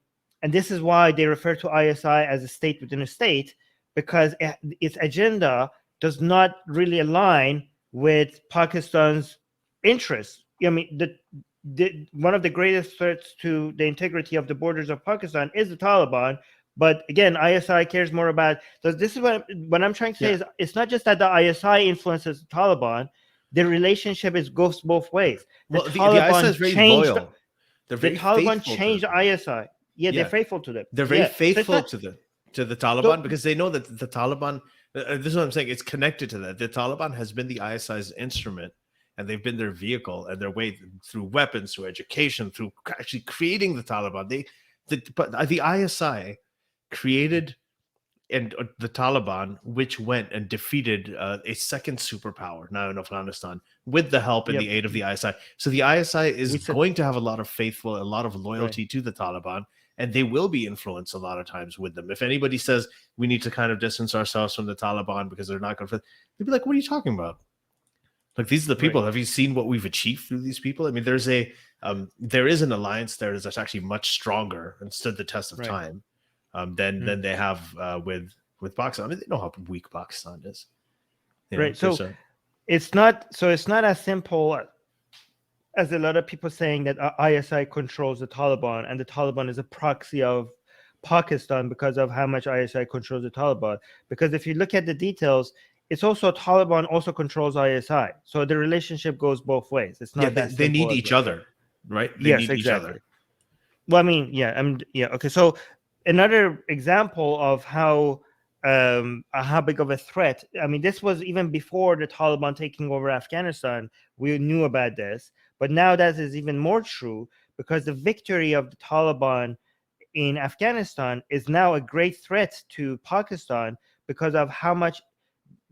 this is why they refer to ISI as a state within a state, because its agenda does not really align with Pakistan's interests. I mean, one of the greatest threats to the integrity of the borders of Pakistan is the Taliban. But again, ISI cares more about. So this is what I'm trying to say is it's not just that the ISI influences the Taliban. The relationship goes both ways. The ISI is very loyal. They're very the Taliban faithful changed to them. ISI. Yeah, they're faithful to them. They're very faithful so to the Taliban because they know that the Taliban. This is what I'm saying. It's connected to that. The Taliban has been the ISI's instrument, and they've been their vehicle and their way through weapons, through education, through actually creating the Taliban. But the ISI created the Taliban, which went and defeated a second superpower now in Afghanistan with the help and the aid of the ISI. So the ISI is going to have a lot of faithful, a lot of loyalty to the Taliban, and they will be influenced a lot of times with them. If anybody says we need to kind of distance ourselves from the Taliban because they're not going to, they'd be like, "What are you talking about? Like, these are the people. Have you seen what we've achieved through these people?" I mean, there is an alliance there that's actually much stronger and stood the test of time than they have with Pakistan. I mean, they know how weak Pakistan is. So it's not as simple as a lot of people saying that ISI controls the Taliban and the Taliban is a proxy of Pakistan because of how much ISI controls the Taliban. Because if you look at the details, it's also Taliban also controls ISI. So the relationship goes both ways. It's not that they need each other, right? They need each other. Well, I mean, okay. So another example of how big of a threat. I mean, this was even before the Taliban taking over Afghanistan. We knew about this, but now that is even more true because the victory of the Taliban in Afghanistan is now a great threat to Pakistan because of how much.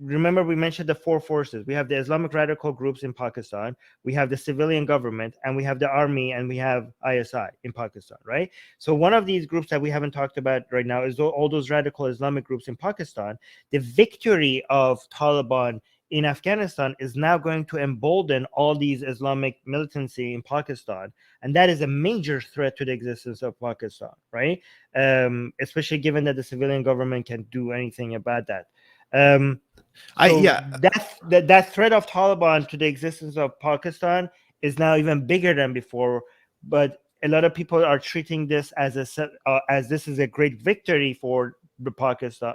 Remember, we mentioned the four forces. We have the Islamic radical groups in Pakistan, we have the civilian government, and we have the army, and we have ISI in Pakistan, right? So one of these groups that we haven't talked about right now is all those radical Islamic groups in Pakistan. The victory of Taliban in Afghanistan is now going to embolden all these Islamic militancy in Pakistan, and that is a major threat to the existence of Pakistan, right? Especially given that the civilian government can't do anything about that. That threat of Taliban to the existence of Pakistan is now even bigger than before, but a lot of people are treating this as this is a great victory for Pakistan,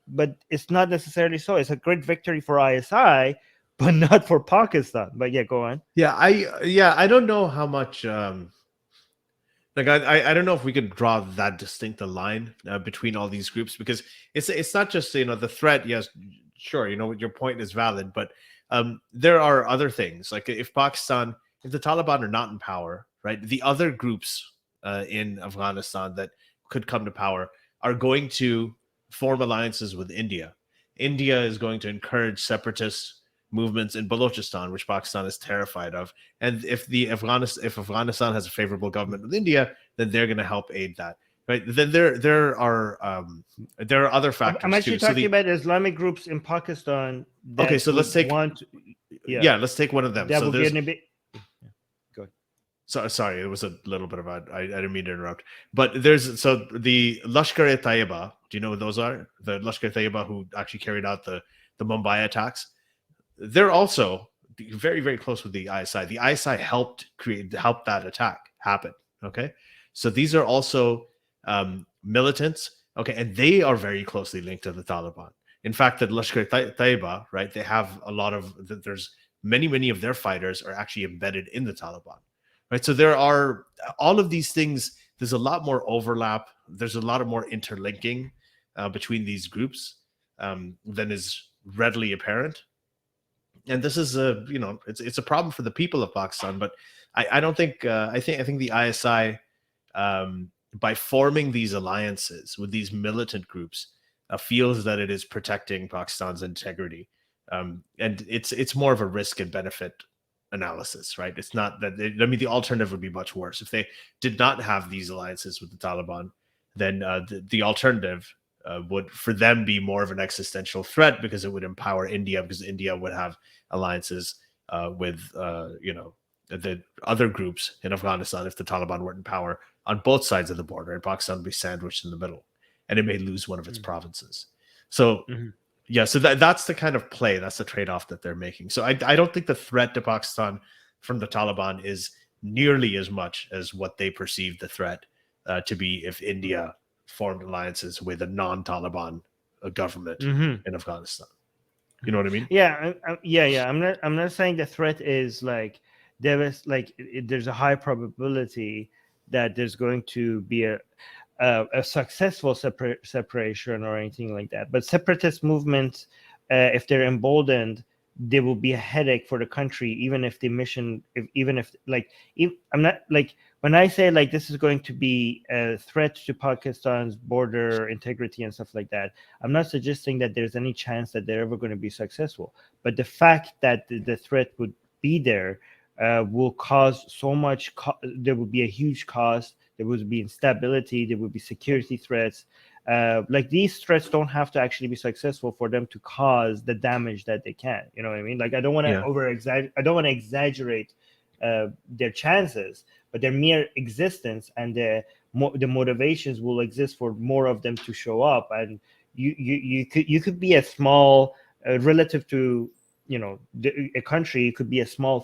but it's not necessarily so. It's a great victory for ISI, but not for Pakistan. But yeah, go on. I don't know how much I don't know if we could draw that distinct a line between all these groups, because it's not just the threat. Yes, sure, your point is valid, but there are other things. Like if the Taliban are not in power, right, the other groups in Afghanistan that could come to power are going to form alliances with India. India is going to encourage separatist movements in Balochistan, which Pakistan is terrified of. And if Afghanistan has a favorable government with India, then they're going to help aid that. Right? Then there are other factors. I'm actually talking about Islamic groups in Pakistan. Okay, so let's take let's take one of them. That so would be a bit. Go ahead. So sorry, it was a little bit of I didn't mean to interrupt. But the Lashkar-e-Taiba. Do you know what those are? The Lashkar-e-Taiba who actually carried out the Mumbai attacks. They're also very, very close with the ISI. The ISI helped that attack happen. Okay, so these are also militants. Okay, and they are very closely linked to the Taliban. In fact, the Lashkar-e-Taiba, right? They have a lot of. There's many of their fighters are actually embedded in the Taliban, right? So there are all of these things. There's a lot more overlap. There's a lot of more interlinking between these groups than is readily apparent. And this is a it's a problem for the people of Pakistan. But I don't think I think the ISI by forming these alliances with these militant groups feels that it is protecting Pakistan's integrity, and it's more of a risk and benefit analysis, right? It's not that I mean the alternative would be much worse if they did not have these alliances with the Taliban. Then the alternative would for them be more of an existential threat because it would empower India, because India would have alliances with the other groups in Afghanistan if the Taliban were in power on both sides of the border, and Pakistan would be sandwiched in the middle, and it may lose one of its provinces. So yeah, so that's the kind of play, that's the trade-off that they're making. So I don't think the threat to Pakistan from the Taliban is nearly as much as what they perceive the threat to be if India formed alliances with a non-Taliban government in Afghanistan. You know what I mean? Yeah, yeah. I'm not saying the threat is like there's a high probability that there's going to be a successful separation or anything like that. But separatist movements, if they're emboldened, they will be a headache for the country, even if the mission, I'm not like when I say like this is going to be a threat to Pakistan's border integrity and stuff like that. I'm not suggesting that there's any chance that they're ever going to be successful. But the fact that the threat would be there will cause so much. There would be a huge cost. There would be instability. There would be security threats. Like these threats don't have to actually be successful for them to cause the damage that they can. You know what I mean? Like I don't want to I don't want to exaggerate their chances, but their mere existence and the motivations will exist for more of them to show up. And you could be a small relative to a country. It could be a small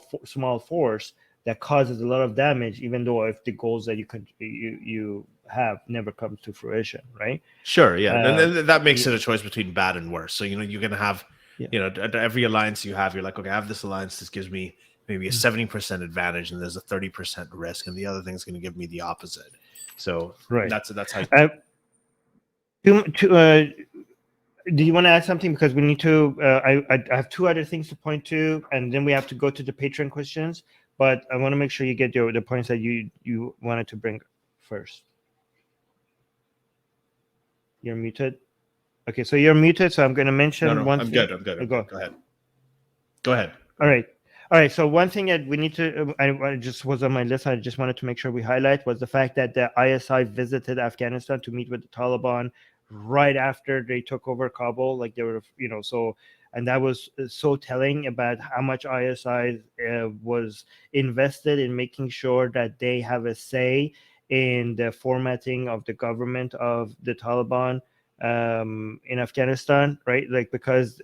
force that causes a lot of damage, even though if the goals that you have never comes to fruition, right? Sure, yeah, and that makes it a choice between bad and worse. So you're gonna have, at every alliance you have, you're like, okay, I have this alliance. This gives me maybe a 70% advantage, and there's a 30% risk, and the other thing is going to give me the opposite. So right, that's how. Do you want to add something? Because we need to. I have two other things to point to, and then we have to go to the Patreon questions. But I want to make sure you get the points that you wanted to bring first. You're muted. Okay, so you're muted. So I'm going to mention one thing. I'm good. Go ahead. All right. So one thing that we need to, I just was on my list. I just wanted to make sure we highlight was the fact that the ISI visited Afghanistan to meet with the Taliban right after they took over Kabul. Like they were, so. And that was so telling about how much ISI was invested in making sure that they have a say in the formatting of the government of the Taliban in Afghanistan, right? Like because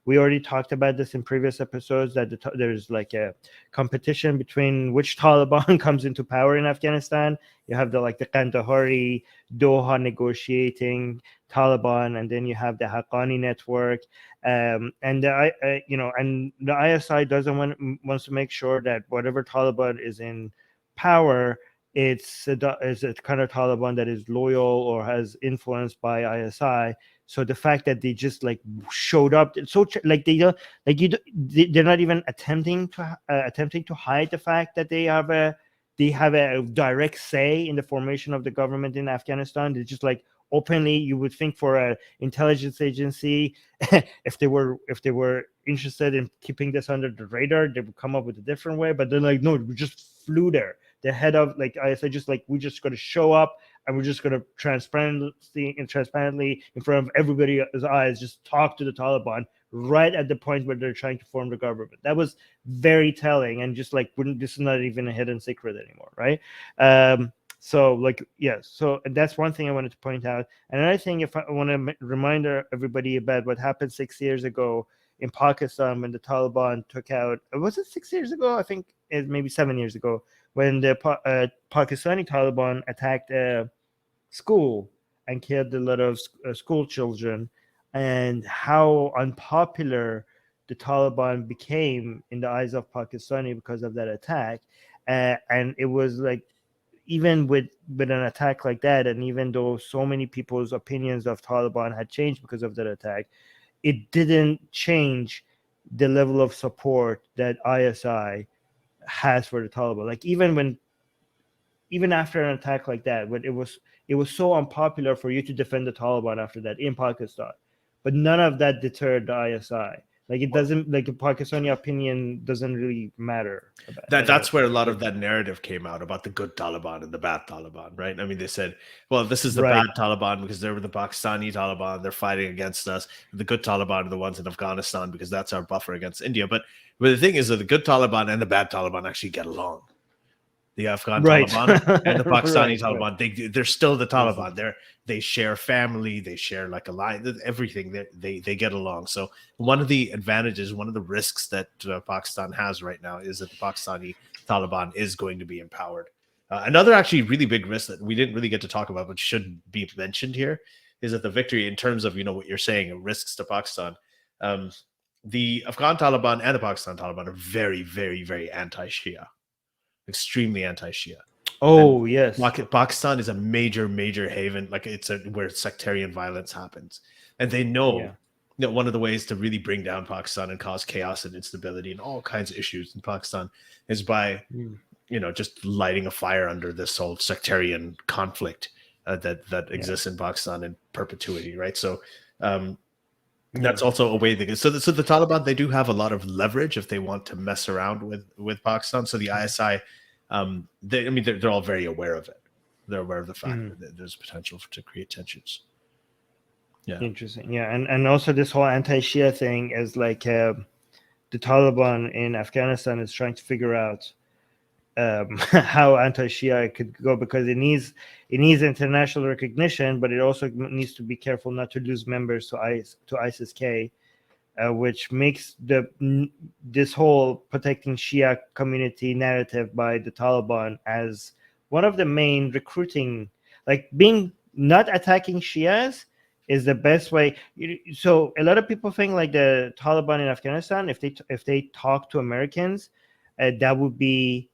we already talked about this in previous episodes that there's like a competition between which Taliban comes into power in Afghanistan. You have the Kandahari, Doha negotiating Taliban, and then you have the Haqqani network, and the ISI wants to make sure that whatever Taliban is in power, it's a kind of Taliban that is loyal or has influence by ISI. So the fact that they just showed up, so they're not even attempting to hide the fact that they have a direct say in the formation of the government in Afghanistan. They're just openly. You would think for an intelligence agency, if they were interested in keeping this under the radar, they would come up with a different way. But they're like, no, we just flew there. The head of ISI we're just going to show up and we're just going to transparently in front of everybody's eyes just talk to the Taliban right at the point where they're trying to form the government. That was very telling, and just this is not even a hidden secret anymore, right? So that's one thing I wanted to point out. Another thing, if I want to remind everybody about what happened 6 years ago in Pakistan when the Taliban took out, was it 6 years ago? I think it maybe 7 years ago, when the Pakistani Taliban attacked a school and killed a lot of school children, and how unpopular the Taliban became in the eyes of Pakistani because of that attack. And it was like, even with an attack like that, and even though so many people's opinions of Taliban had changed because of that attack, it didn't change the level of support that ISI has for the Taliban. Like even after an attack like that, when it was so unpopular for you to defend the Taliban after that in Pakistan, but none of that deterred the ISI. Like it doesn't, like the Pakistani opinion doesn't really matter. That's where a lot of that narrative came out about the good Taliban and the bad Taliban, right? I mean, they said, well, this is the bad Taliban because they were the Pakistani Taliban, they're fighting against us. The good Taliban are the ones in Afghanistan because that's our buffer against India. But the thing is that the good Taliban and the bad Taliban actually get along. The Afghan Taliban and the Pakistani Taliban, they're still the Taliban. They share family, they share like a line, everything. They get along. So one of the advantages, one of the risks that Pakistan has right now is that the Pakistani Taliban is going to be empowered. Another actually really big risk that we didn't really get to talk about, but should be mentioned here, is that the victory, in terms of what you're saying, risks to Pakistan. The Afghan Taliban and the Pakistan Taliban are very, very, very anti-Shia. Extremely anti-Shia. Oh, and yes. Pakistan is a major haven, like where sectarian violence happens, and they know that one of the ways to really bring down Pakistan and cause chaos and instability and all kinds of issues in Pakistan is by just lighting a fire under this whole sectarian conflict that exists in Pakistan in perpetuity, right? So that's also a way they get. So the Taliban, they do have a lot of leverage if they want to mess around with Pakistan. So the ISI, they're all very aware of it. They're aware of the fact that there's potential to create tensions. Yeah, interesting. Yeah, and also this whole anti-Shia thing is like the Taliban in Afghanistan is trying to figure out how anti-Shia it could go, because it needs international recognition, but it also needs to be careful not to lose members to ISIS-K, which makes this whole protecting Shia community narrative by the Taliban as one of the main recruiting, like being not attacking Shias is the best way. So a lot of people think like the Taliban in Afghanistan, if they talk to Americans, that would be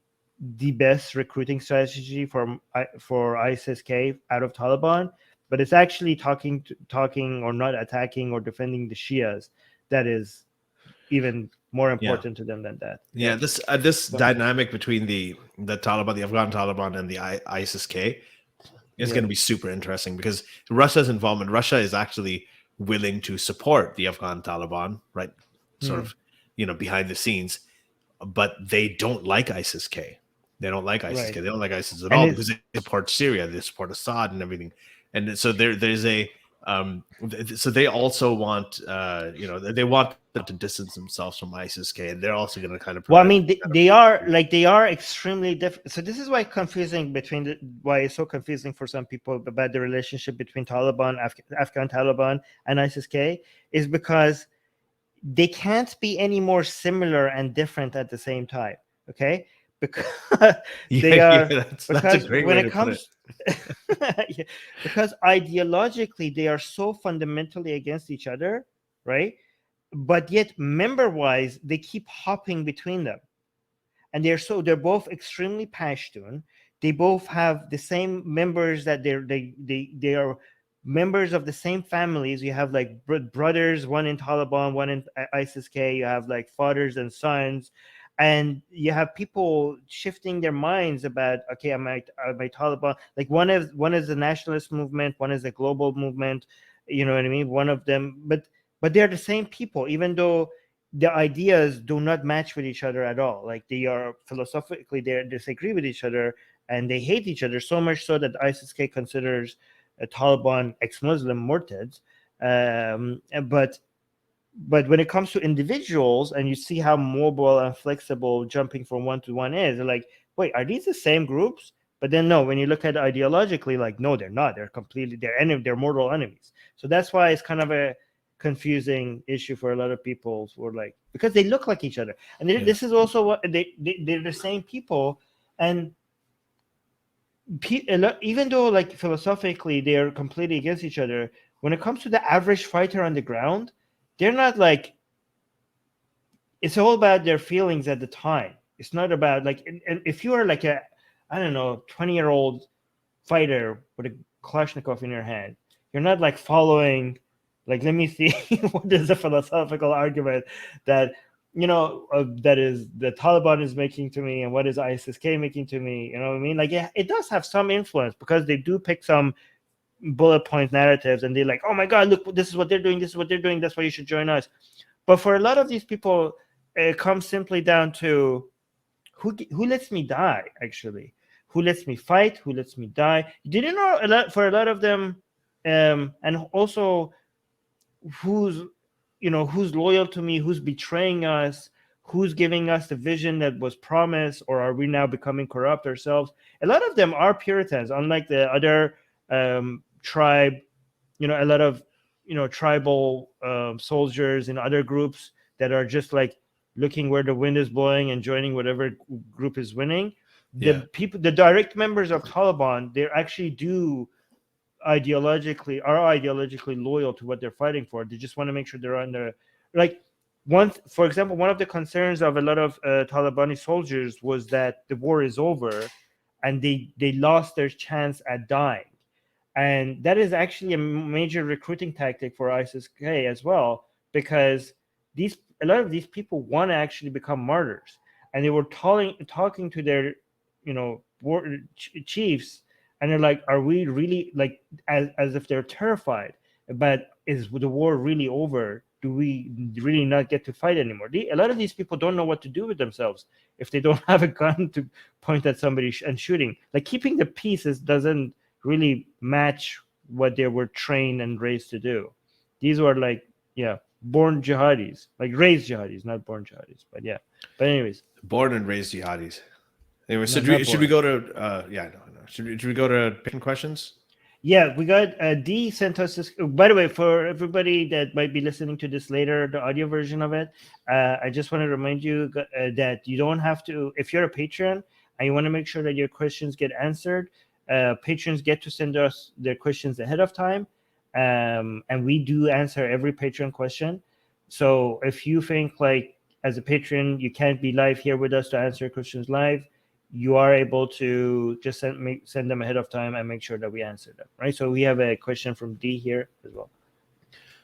the best recruiting strategy for ISIS-K out of Taliban, but it's actually talking or not attacking or defending the Shias that is even more important to them than that. Yeah, this dynamic between the Taliban, the Afghan Taliban, and the ISIS-K is going to be super interesting, because Russia's involvement. Russia is actually willing to support the Afghan Taliban, right? Sort of, behind the scenes, but they don't like ISIS-K. They don't like ISIS-K. They don't like ISIS at all, because they support Syria, they support Assad and everything. And so there's a so they also want they want them to distance themselves from ISIS-K, and they're also going to kind of. Well, I mean, they are extremely different. So this is why why it's so confusing for some people about the relationship between Taliban, Afghan Taliban, and ISIS-K, is because they can't be any more similar and different at the same time. Okay. Because they are. That's a great way to put it. Because ideologically they are so fundamentally against each other, right? But yet member-wise they keep hopping between them, and they're both extremely Pashtun. They both have the same members, that they are members of the same families. You have like brothers, one in Taliban, one in ISIS-K. You have like fathers and sons. And you have people shifting their minds about, okay, am I Taliban? Like one is a nationalist movement, one is a global movement. You know what I mean? One of them, but they're the same people, even though the ideas do not match with each other at all. Like they are philosophically, they disagree with each other, and they hate each other so much so that ISIS-K considers a Taliban ex-Muslim murtads. But when it comes to individuals, and you see how mobile and flexible jumping from one to one is, they're like, wait, are these the same groups? But then no, when you look at it ideologically, like, no, they're not. They're mortal enemies. So that's why it's kind of a confusing issue for a lot of people, who are like, because they look like each other. And this is also what they're the same people And even though like philosophically they're completely against each other, when it comes to the average fighter on the ground, they're not like, it's all about their feelings at the time. It's not about like, and if you are like a, I don't know, 20-year-old fighter with a Kalashnikov in your hand, you're not like following, like, let me see what is the philosophical argument that, that is the Taliban is making to me, and what is ISIS-K making to me. You know what I mean? Like, yeah, it does have some influence because they do pick some bullet point narratives, and they're like, oh my God, look, this is what they're doing. This is what they're doing. That's why you should join us. But for a lot of these people, it comes simply down to who lets me die, actually. Who lets me fight? Who lets me die? You didn't know for a lot of them, and also who's loyal to me, who's betraying us, who's giving us the vision that was promised, or are we now becoming corrupt ourselves? A lot of them are Puritans, unlike the other tribe. A lot of tribal soldiers in other groups that are just like looking where the wind is blowing and joining whatever group is winning. The direct members of Taliban, they actually are ideologically loyal to what they're fighting for. They just want to make sure they're on the, like, for example, one of the concerns of a lot of Talibani soldiers was that the war is over and they lost their chance at dying. And that is actually a major recruiting tactic for ISIS-K as well, because a lot of these people want to actually become martyrs, and they were talking to their war chiefs, and they're like, are we really, like, as if they're terrified, but is the war really over? Do we really not get to fight anymore? A lot of these people don't know what to do with themselves if they don't have a gun to point at somebody and shooting. Like, keeping the peace doesn't really match what they were trained and raised to do. These were like, born jihadis, like raised jihadis, not born jihadis. But but anyways, born and raised jihadis. Anyway, so should we go to should we go to patient questions? Yeah, we got D sent us this. By the way, for everybody that might be listening to this later, the audio version of it, I just want to remind you that you don't have to, if you're a patron and you want to make sure that your questions get answered, patrons get to send us their questions ahead of time, and we do answer every patron question. So if you think, like, as a patron you can't be live here with us to answer questions live, you are able to just send them ahead of time and make sure that we answer them, right? So we have a question from D here as well.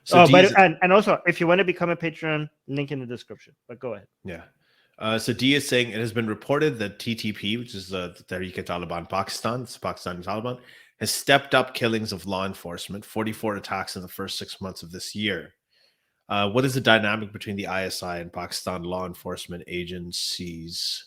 So and also, if you want to become a patron, link in the description. But go ahead. Yeah. So D is saying, it has been reported that TTP, which is the Tehrik-e-Taliban Pakistan, it's Pakistani-Taliban, has stepped up killings of law enforcement, 44 attacks in the first 6 months of this year. What is the dynamic between the ISI and Pakistan law enforcement agencies?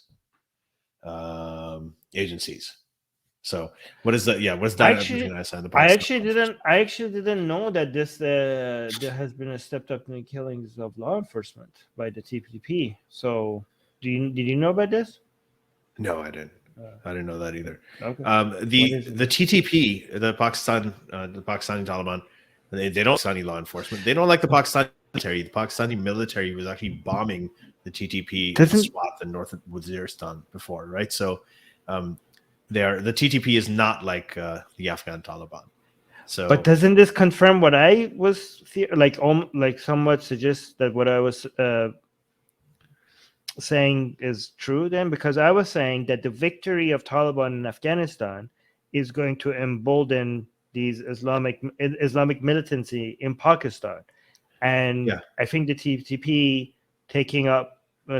So what is that? What's that between ISI and the Pakistan? I actually didn't know that there has been a stepped up in the killings of law enforcement by the TPP. So did you know about this? No, I didn't. I didn't know that either. Okay. The TTP, the Pakistani Taliban, they don't Pakistani law enforcement. They don't like the Pakistani military. The Pakistani military was actually bombing the TTP in Swat and North Waziristan before, right? So the TTP is not like the Afghan Taliban. So, but doesn't this confirm what I was like somewhat suggests that what I was saying is true then? Because I was saying that the victory of Taliban in Afghanistan is going to embolden these Islamic militancy in Pakistan, and I think the TTP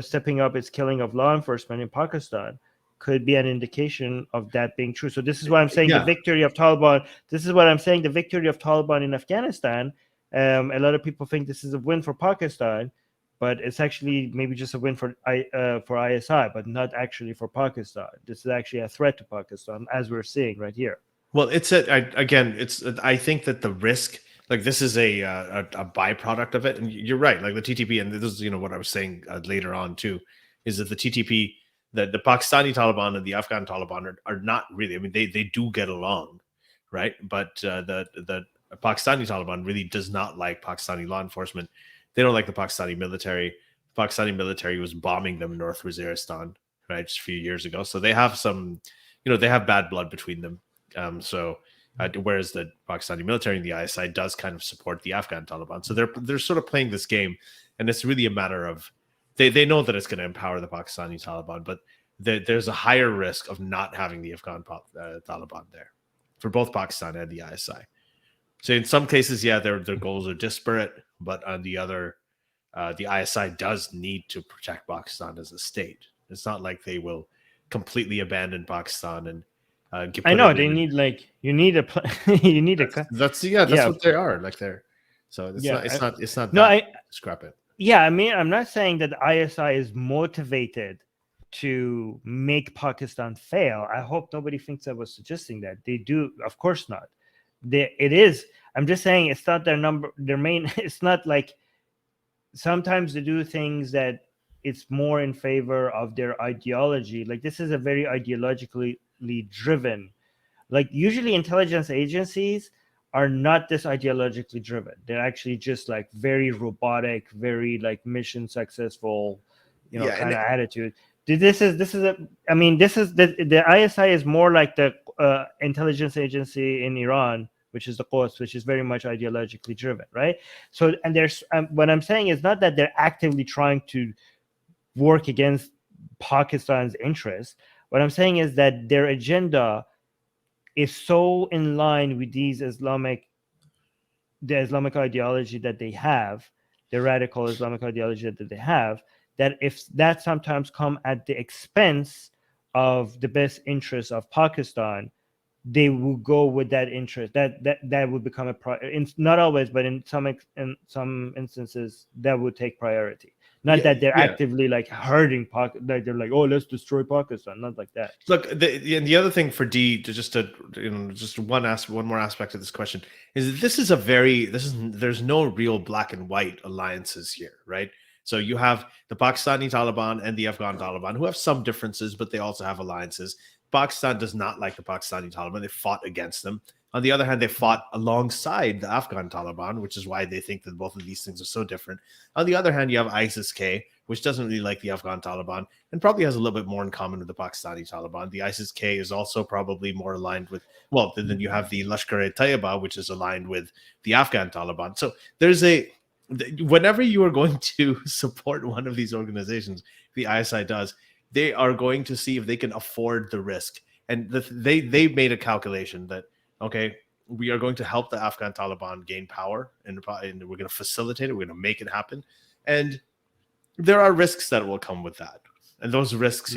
stepping up its killing of law enforcement in Pakistan could be an indication of that being true. So this is why I'm saying the victory of Taliban. This is what I'm saying. The victory of Taliban in Afghanistan. A lot of people think this is a win for Pakistan, but it's actually maybe just a win for ISI, but not actually for Pakistan. This is actually a threat to Pakistan, as we're seeing right here. Well, I think that the risk, like, this is a byproduct of it, and you're right. Like the TTP, and this is what I was saying later on too, is that the TTP, the Pakistani Taliban and the Afghan Taliban are not really. I mean, they do get along, right? But the Pakistani Taliban really does not like Pakistani law enforcement. They don't like the Pakistani military. The Pakistani military was bombing them in North Waziristan, right, just a few years ago. So they have some, they have bad blood between them. Whereas the Pakistani military and the ISI does kind of support the Afghan Taliban. So they're sort of playing this game, and it's really a matter of they know that it's going to empower the Pakistani Taliban, but there's a higher risk of not having the Afghan Taliban there for both Pakistan and the ISI. So in some cases, yeah, their goals are disparate, but on the other, the ISI does need to protect Pakistan as a state. It's not like they will completely abandon Pakistan and I know they need you need a you need that's what they are like they're. So it's not scrap it. Yeah, I mean, I'm not saying that the ISI is motivated to make Pakistan fail. I hope nobody thinks I was suggesting that. They do, of course not. It is. I'm just saying it's not their main. It's not like sometimes they do things that it's more in favor of their ideology. Like this is a very ideologically driven. Like usually intelligence agencies are not this ideologically driven. They're actually just like very robotic, very like mission successful, kind of attitude. The ISI is more like the intelligence agency in Iran, which is the Quds, which is very much ideologically driven, right? So, and there's what I'm saying is not that they're actively trying to work against Pakistan's interests. What I'm saying is that their agenda is so in line with the Islamic ideology that they have, the radical Islamic ideology that they have, that if that sometimes come at the expense of the best interests of Pakistan, they will go with that interest. That would become not always, but in some instances, that would take priority. Not that they're actively like hurting Pakistan. Like they're like, oh, let's destroy Pakistan. Not like that. Look, the other thing for D just one more aspect of this question is there's no real black and white alliances here, right? So you have the Pakistani Taliban and the Afghan Taliban who have some differences, but they also have alliances. Pakistan does not like the Pakistani Taliban. They fought against them. On the other hand, they fought alongside the Afghan Taliban, which is why they think that both of these things are so different. On the other hand, you have ISIS-K, which doesn't really like the Afghan Taliban and probably has a little bit more in common with the Pakistani Taliban. The ISIS-K is also probably more aligned with, then you have the Lashkar-e-Taiba, which is aligned with the Afghan Taliban. So whenever you are going to support one of these organizations, the ISI does, they are going to see if they can afford the risk. And they made a calculation that, okay, we are going to help the Afghan Taliban gain power, and we're going to facilitate it. We're going to make it happen. And there are risks that will come with that. And those risks,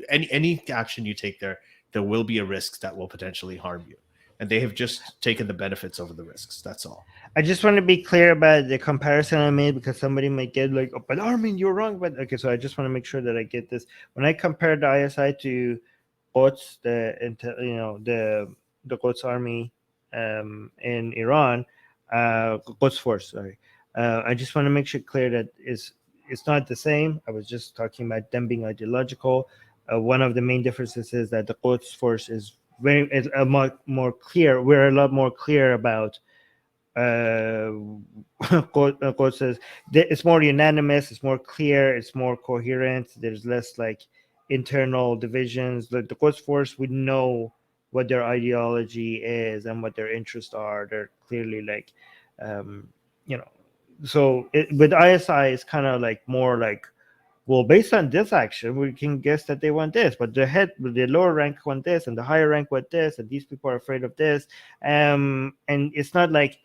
any action you take there will be a risk that will potentially harm you. And they have just taken the benefits over the risks. That's all. I just want to be clear about the comparison I made, because somebody might get like, oh, but Armin, you're wrong. But okay, so I just want to make sure that I get this. When I compared the ISI to Quds, the Quds army in Iran, Quds force, sorry. I just want to make sure clear that it's not the same. I was just talking about them being ideological. One of the main differences is that the Quds force is a lot more clear. We're a lot more clear about Quds says it's more unanimous, it's more clear, it's more coherent. There's less like internal divisions. The Quds force would know what their ideology is and what their interests are. They're clearly like, so with ISI, it's kind of like more like, well, based on this action, we can guess that they want this, but the lower rank want this, and the higher rank want this, and these people are afraid of this. And it's not like,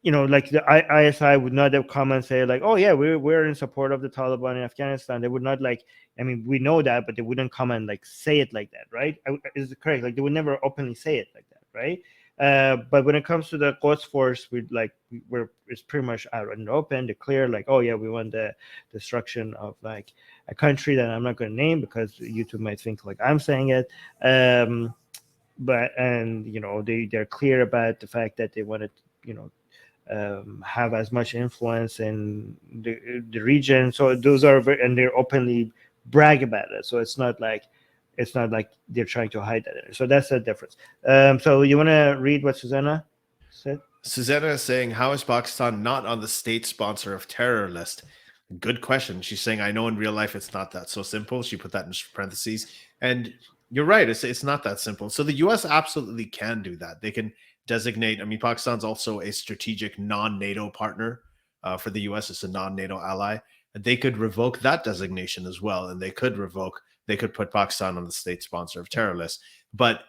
like the ISI would not have come and say like, oh yeah, we're in support of the Taliban in Afghanistan. They would not like, I mean, we know that, but they wouldn't come and like say it like that, right? Is it correct? Like they would never openly say it like that, right? But when it comes to the Quds force, it's pretty much out in the open, declare like, oh yeah, we want the destruction of like a country that I'm not going to name because YouTube might think like I'm saying it. They're clear about the fact that they wanted, have as much influence in the region. So those are and they're openly brag about it. So it's not like they're trying to hide that. So that's the difference. So you want to read what Susanna said? Susanna is saying, how is Pakistan not on the state sponsor of terror list? Good question. She's saying, I know in real life it's not that so simple. She put that in parentheses. And you're right. It's not that simple. So the US absolutely can do that. They can designate. I mean, Pakistan's also a strategic non-NATO partner for the US. It's a non-NATO ally. And they could revoke that designation as well. And they could put Pakistan on the state sponsor of terror list. But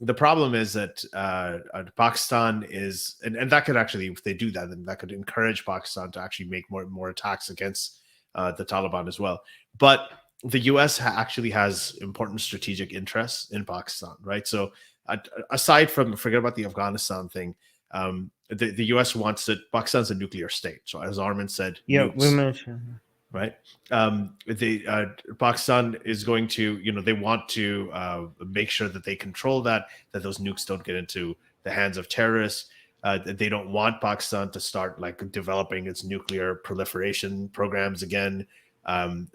the problem is that Pakistan is, and that could actually, if they do that, then that could encourage Pakistan to actually make more attacks against the Taliban as well. But the U.S. actually has important strategic interests in Pakistan, right? So aside from, forget about the Afghanistan thing, the U.S. wants that Pakistan's a nuclear state. So as Armin said, Yeah, nukes, we mentioned. right? Pakistan is going to, they want to make sure that they control that those nukes don't get into the hands of terrorists. They don't want Pakistan to start like developing its nuclear proliferation programs again.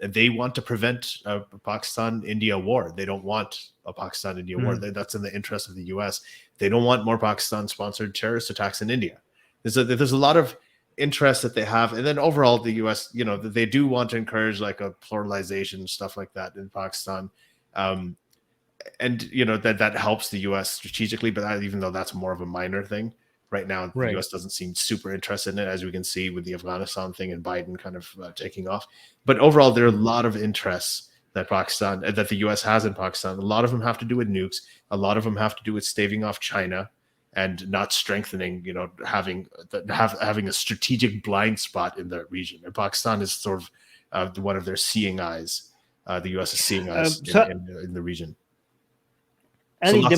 They want to prevent a Pakistan-India war. They don't want a Pakistan-India war. That's in the interest of the U.S. They don't want more Pakistan-sponsored terrorist attacks in India. There's a lot of interest that they have, and then overall the U.S. They do want to encourage like a pluralization, stuff like that in Pakistan, and that helps the U.S. strategically. But even though that's more of a minor thing right now, the U.S. doesn't seem super interested in it, as we can see with the Afghanistan thing and Biden kind of taking off. But overall, there are a lot of interests that the U.S. has in Pakistan. A lot of them have to do with nukes. A lot of them have to do with staving off China and not strengthening, having a strategic blind spot in the region. And Pakistan is sort of one of their seeing eyes. The U.S. is seeing eyes in the region. And the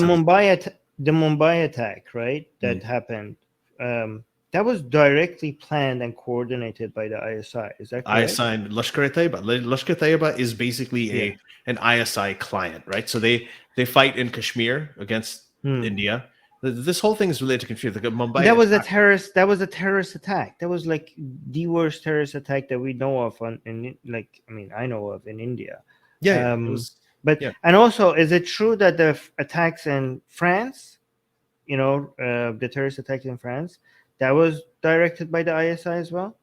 Mumbai attack, right? That happened. That was directly planned and coordinated by the ISI. Is that correct? ISI and Lashkar-e-Taiba. Lashkar-e-Taiba is basically an ISI client, right? So they fight in Kashmir against India. This whole thing is related to confuse. Like Mumbai. That was a terrorist attack. That was like the worst terrorist attack that we know of I know of in India. Yeah. And also, is it true that the attacks in France, the terrorist attack in France, that was directed by the ISI as well?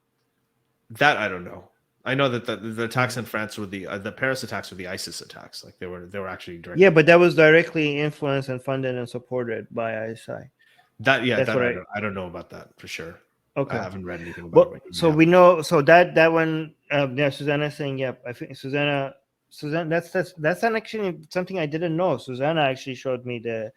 That I don't know. I know that the attacks in France were the Paris attacks were the ISIS attacks. Like they were actually directed. Yeah, but that was directly influenced and funded and supported by ISI. I don't know about that for sure. Okay, I haven't read anything about it. So we know. So that one. Susanna saying, "Yep." I think Susanna. That's actually something I didn't know. Susanna actually showed me the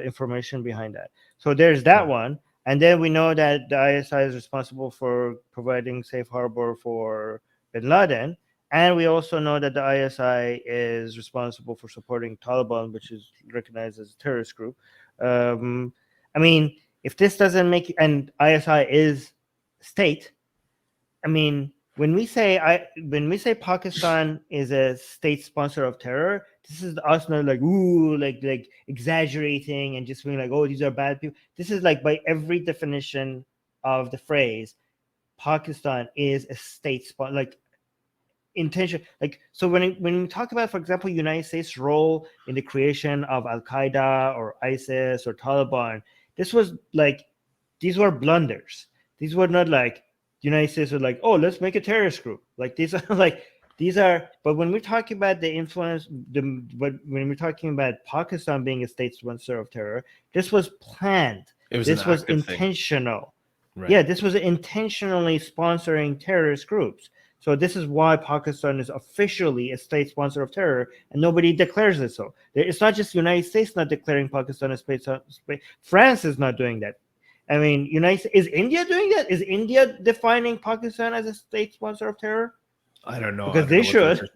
information behind that. So there's that one. And then we know that the ISI is responsible for providing safe harbor for bin Laden. And we also know that the ISI is responsible for supporting Taliban, which is recognized as a terrorist group. If this doesn't make, and ISI is state, when we say Pakistan is a state sponsor of terror, this is us not like exaggerating and just being like, oh, these are bad people. This is like by every definition of the phrase, Pakistan is a state sponsor, like intention. Like so when we talk about, for example, United States' role in the creation of Al Qaeda or ISIS or Taliban, this was like these were blunders. These were not like the United States were like, oh, let's make a terrorist group. Like these are but when we're talking about the influence, when we're talking about Pakistan being a state sponsor of terror, this was planned. This was intentional. Right. Yeah, this was intentionally sponsoring terrorist groups. So this is why Pakistan is officially a state sponsor of terror, and nobody declares it so. It's not just the United States not declaring Pakistan a state. France is not doing that. Is India doing that? Is India defining Pakistan as a state sponsor of terror? I don't know. Because they should.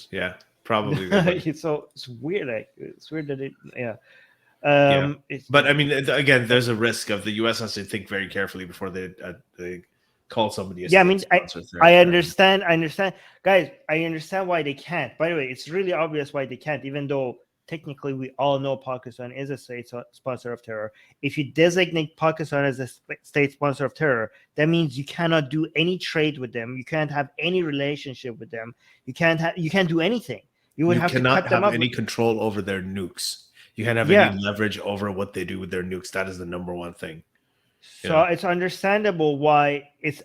Yeah, probably. So it's weird. It's weird that But again, there's a risk of the U.S. has to think very carefully before they call somebody a state sponsor. I understand, guys. I understand why they can't. By the way, it's really obvious why they can't, even though technically we all know Pakistan is a state sponsor of terror. If you designate Pakistan as a state sponsor of terror, that means you cannot do any trade with them. You can't have any relationship with them. You can't do anything. You cannot have any control over their nukes. You can't have any leverage over what they do with their nukes. That is the number one thing. So it's understandable why it's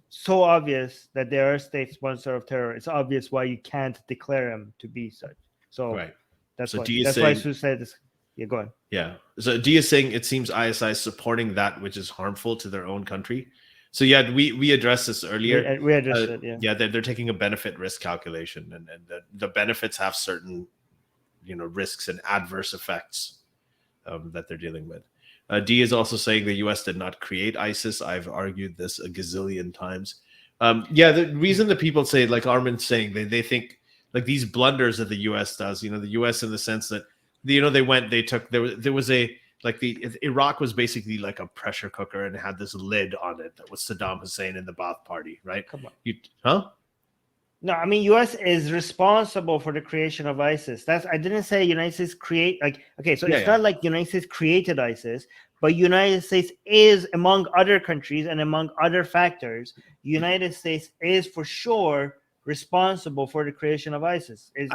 so obvious that they are a state sponsor of terror. It's obvious why you can't declare them to be such. So Right. that's So why. do you That's say- why Sue said this. Yeah, go on. Yeah. So D is saying it seems ISI is supporting that which is harmful to their own country. So yeah, we addressed this earlier. We addressed it. Yeah. Yeah, they're taking a benefit risk calculation, and the benefits have certain, risks and adverse effects that they're dealing with. D is also saying the U.S. did not create ISIS. I've argued this a gazillion times. The reason that people say, like Armin's saying, they think like these blunders that the U.S. does. The U.S. in the sense that Iraq was basically like a pressure cooker and had this lid on it that was Saddam Hussein and the Ba'ath Party, right? Come on. Huh? No, I mean U.S. is responsible for the creation of ISIS. I didn't say United States create it's not like United States created ISIS, but United States is among other countries and among other factors. United States is for sure responsible for the creation of ISIS. We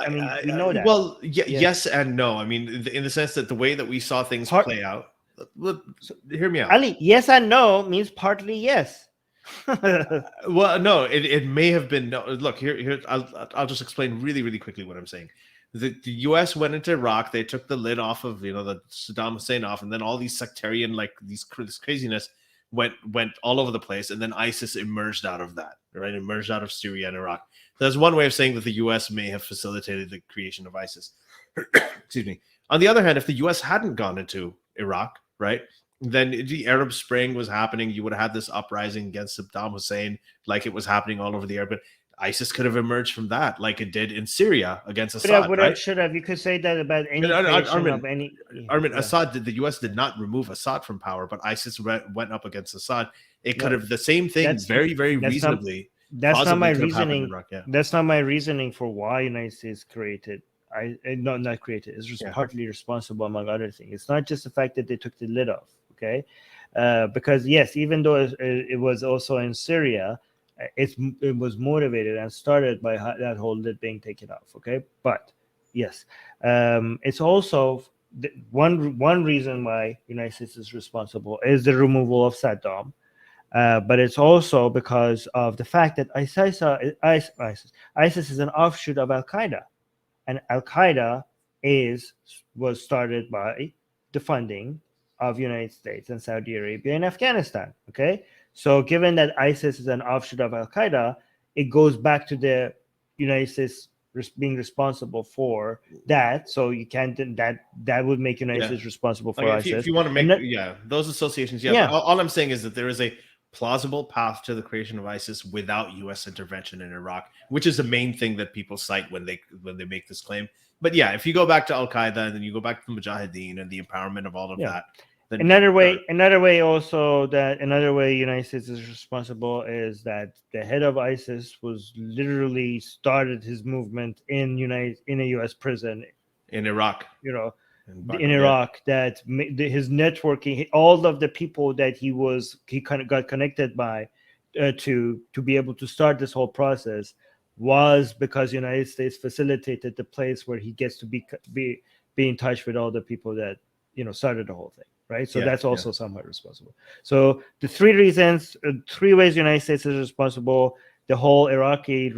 know that. Well, yes and no. I mean, in the sense that the way that we saw things play out. Look, hear me out. Ali, yes and no means partly yes. Well, no, it may have been no. Look, here I'll just explain really, really quickly what I'm saying. The U.S. went into Iraq. They took the lid off of the Saddam Hussein off, and then all these sectarian this craziness went all over the place, and then ISIS emerged out of that. Right, emerged out of Syria and Iraq. That's one way of saying that the U.S. may have facilitated the creation of ISIS. Excuse me. On the other hand, if the U.S. hadn't gone into Iraq, right, then the Arab Spring was happening. You would have had this uprising against Saddam Hussein, like it was happening all over the Arab. But ISIS could have emerged from that, like it did in Syria against Assad. Right? Should have. You could say that about any Armin, Assad the U.S. did not remove Assad from power, but ISIS went up against Assad. It could have the same thing, very, very reasonably. That's not my reasoning. That's not my reasoning for why United States created. Not created. It's just partly responsible, among other things. It's not just the fact that they took the lid off. Okay, because yes, even though it was also in Syria, it was motivated and started by that whole lid being taken off. Okay, but yes, it's also one reason why United States is responsible is the removal of Saddam. But it's also because of the fact that ISIS is an offshoot of Al Qaeda, and Al Qaeda was started by the funding of United States and Saudi Arabia and Afghanistan. Okay, so given that ISIS is an offshoot of Al Qaeda, it goes back to the United States being responsible for that. So you can't that would make United States responsible for ISIS. If you want to make those associations, all I'm saying is that there is a plausible path to the creation of ISIS without U.S. intervention in Iraq, which is the main thing that people cite when they make this claim. But yeah, if you go back to Al Qaeda and then you go back to the Mujahideen and the empowerment of all of that, then another way United States is responsible is that the head of ISIS was literally started his movement in a U.S. prison in Iraq. In Iraq, that his networking, all of the people that he kind of got connected by to be able to start this whole process was because United States facilitated the place where he gets to be in touch with all the people that started the whole thing, right? So that's also somewhat responsible. So the three ways United States is responsible: the whole Iraqi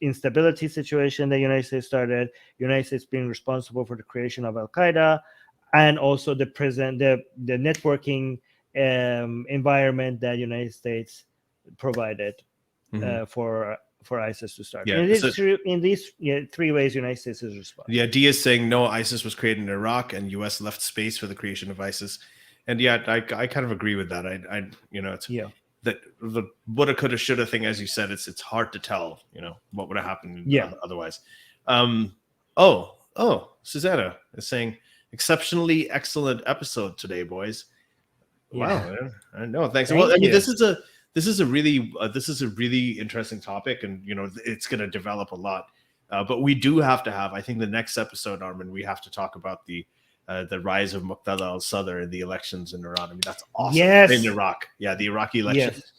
instability situation that United States started, United States being responsible for the creation of Al Qaeda, and also the networking environment that United States provided for ISIS to start. In these three ways, United States is responsible. Yeah, D is saying no, ISIS was created in Iraq, and U.S. left space for the creation of ISIS, and I kind of agree with that. That the woulda, coulda, shoulda thing, as you said, it's hard to tell, what would have happened otherwise. Susanna is saying exceptionally excellent episode today, boys. Wow, I know. Thanks. Well, I mean, this is a really interesting topic, and it's going to develop a lot. But we do have to have, I think, the next episode, Armin, we have to talk about the rise of Muqtada al-Sadr in the elections in Iran. I mean, that's awesome. Yes. In Iraq. Yeah, the Iraqi elections. Yes.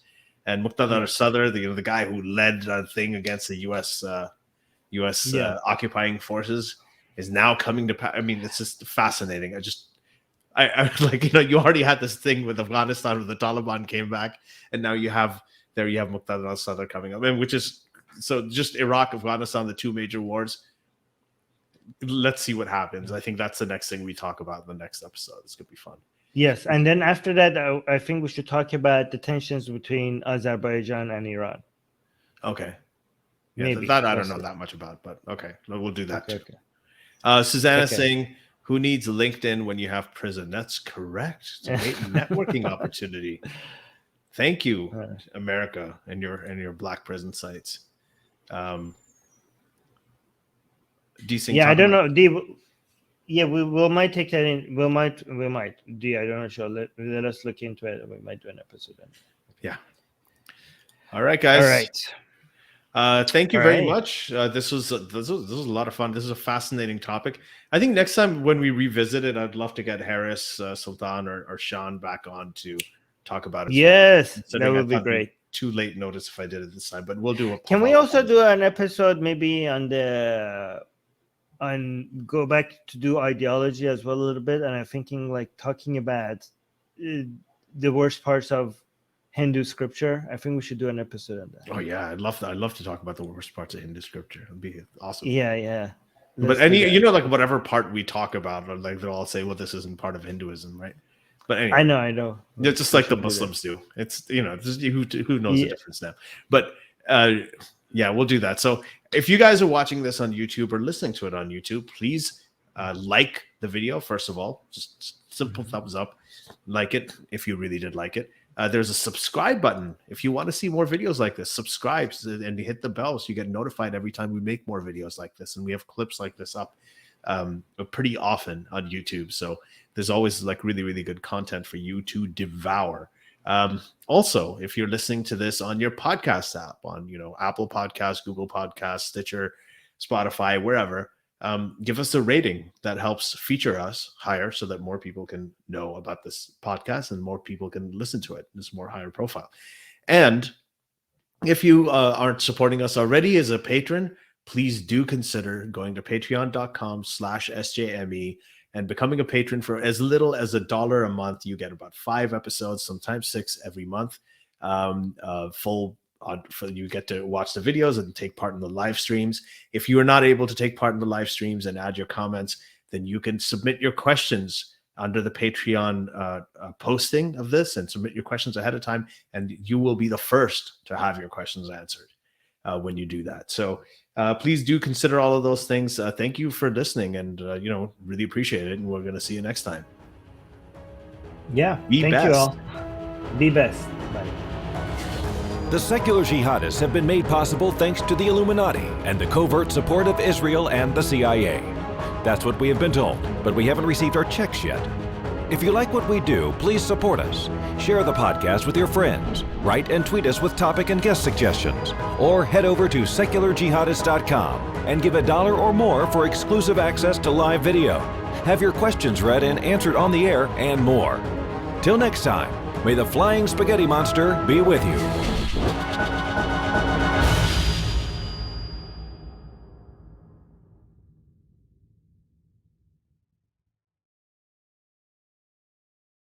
And Muqtada al-Sadr, the guy who led the thing against the U.S. occupying forces, is now coming to. I mean, it's just fascinating. I like, you already had this thing with Afghanistan where the Taliban came back, and now you have Muqtada al-Sadr coming up, and which is so just Iraq, Afghanistan, the two major wars. Let's see what happens. I think that's the next thing we talk about in the next episode. It's gonna be fun. Yes, and then after that, I think we should talk about the tensions between Azerbaijan and Iran. Okay. Yeah, Maybe. that I don't know that much about, but okay, we'll do that too. Okay. Susanna saying, "Who needs LinkedIn when you have prison?" That's correct. It's a great networking opportunity. Thank you, America, and your black prison sites. Decent. Yeah, I don't know. Yeah, we might take that in. We might. I don't know. Sure. Let us look into it. We might do an episode. Yeah. All right, guys. All right. Thank you very much. This was a lot of fun. This is a fascinating topic. I think next time when we revisit it, I'd love to get Harris, Sultan, or Sean back on to talk about it. Yes, that would be great. Too late notice if I did it this time, but we'll do a. Can we also do an episode maybe on go back to do ideology as well a little bit? And I'm thinking like talking about the worst parts of Hindu scripture. I think we should do an episode on that. Oh yeah, I'd love to talk about the worst parts of Hindu scripture. It'd be awesome. Yeah. But like whatever part we talk about, like they'll all say, "Well, this isn't part of Hinduism, right?" But anyway, I know. It's just like the Muslims do. It's just, who knows the difference now. But yeah, we'll do that. So if you guys are watching this on YouTube or listening to it on YouTube, please like the video. First of all, just simple thumbs up, like it if you really did like it. There's a subscribe button if you want to see more videos like this. Subscribe and hit the bell so you get notified every time we make more videos like this. And we have clips like this up pretty often on YouTube. So there's always like really, really good content for you to devour. Also, if you're listening to this on your podcast app, on Apple Podcasts, Google Podcasts, Stitcher, Spotify, wherever, give us a rating that helps feature us higher so that more people can know about this podcast and more people can listen to it. It's more higher profile. And if you aren't supporting us already as a patron, please do consider going to patreon.com/SJME and becoming a patron for as little as $1 a month. You get about 5 episodes, sometimes 6 every month. You get to watch the videos and take part in the live streams. If you are not able to take part in the live streams and add your comments, then you can submit your questions under the Patreon posting of this and submit your questions ahead of time, and you will be the first to have your questions answered when you do that. So please do consider all of those things. Thank you for listening, and really appreciate it. And we're going to see you next time. Yeah. Be thank best. you all. Be best. Bye. The Secular Jihadists have been made possible thanks to the Illuminati and the covert support of Israel and the CIA. That's what we have been told, but we haven't received our checks yet. If you like what we do, please support us. Share the podcast with your friends. Write and tweet us with topic and guest suggestions. Or head over to secularjihadists.com and give $1 or more for exclusive access to live video. Have your questions read and answered on the air, and more. Till next time, may the flying spaghetti monster be with you.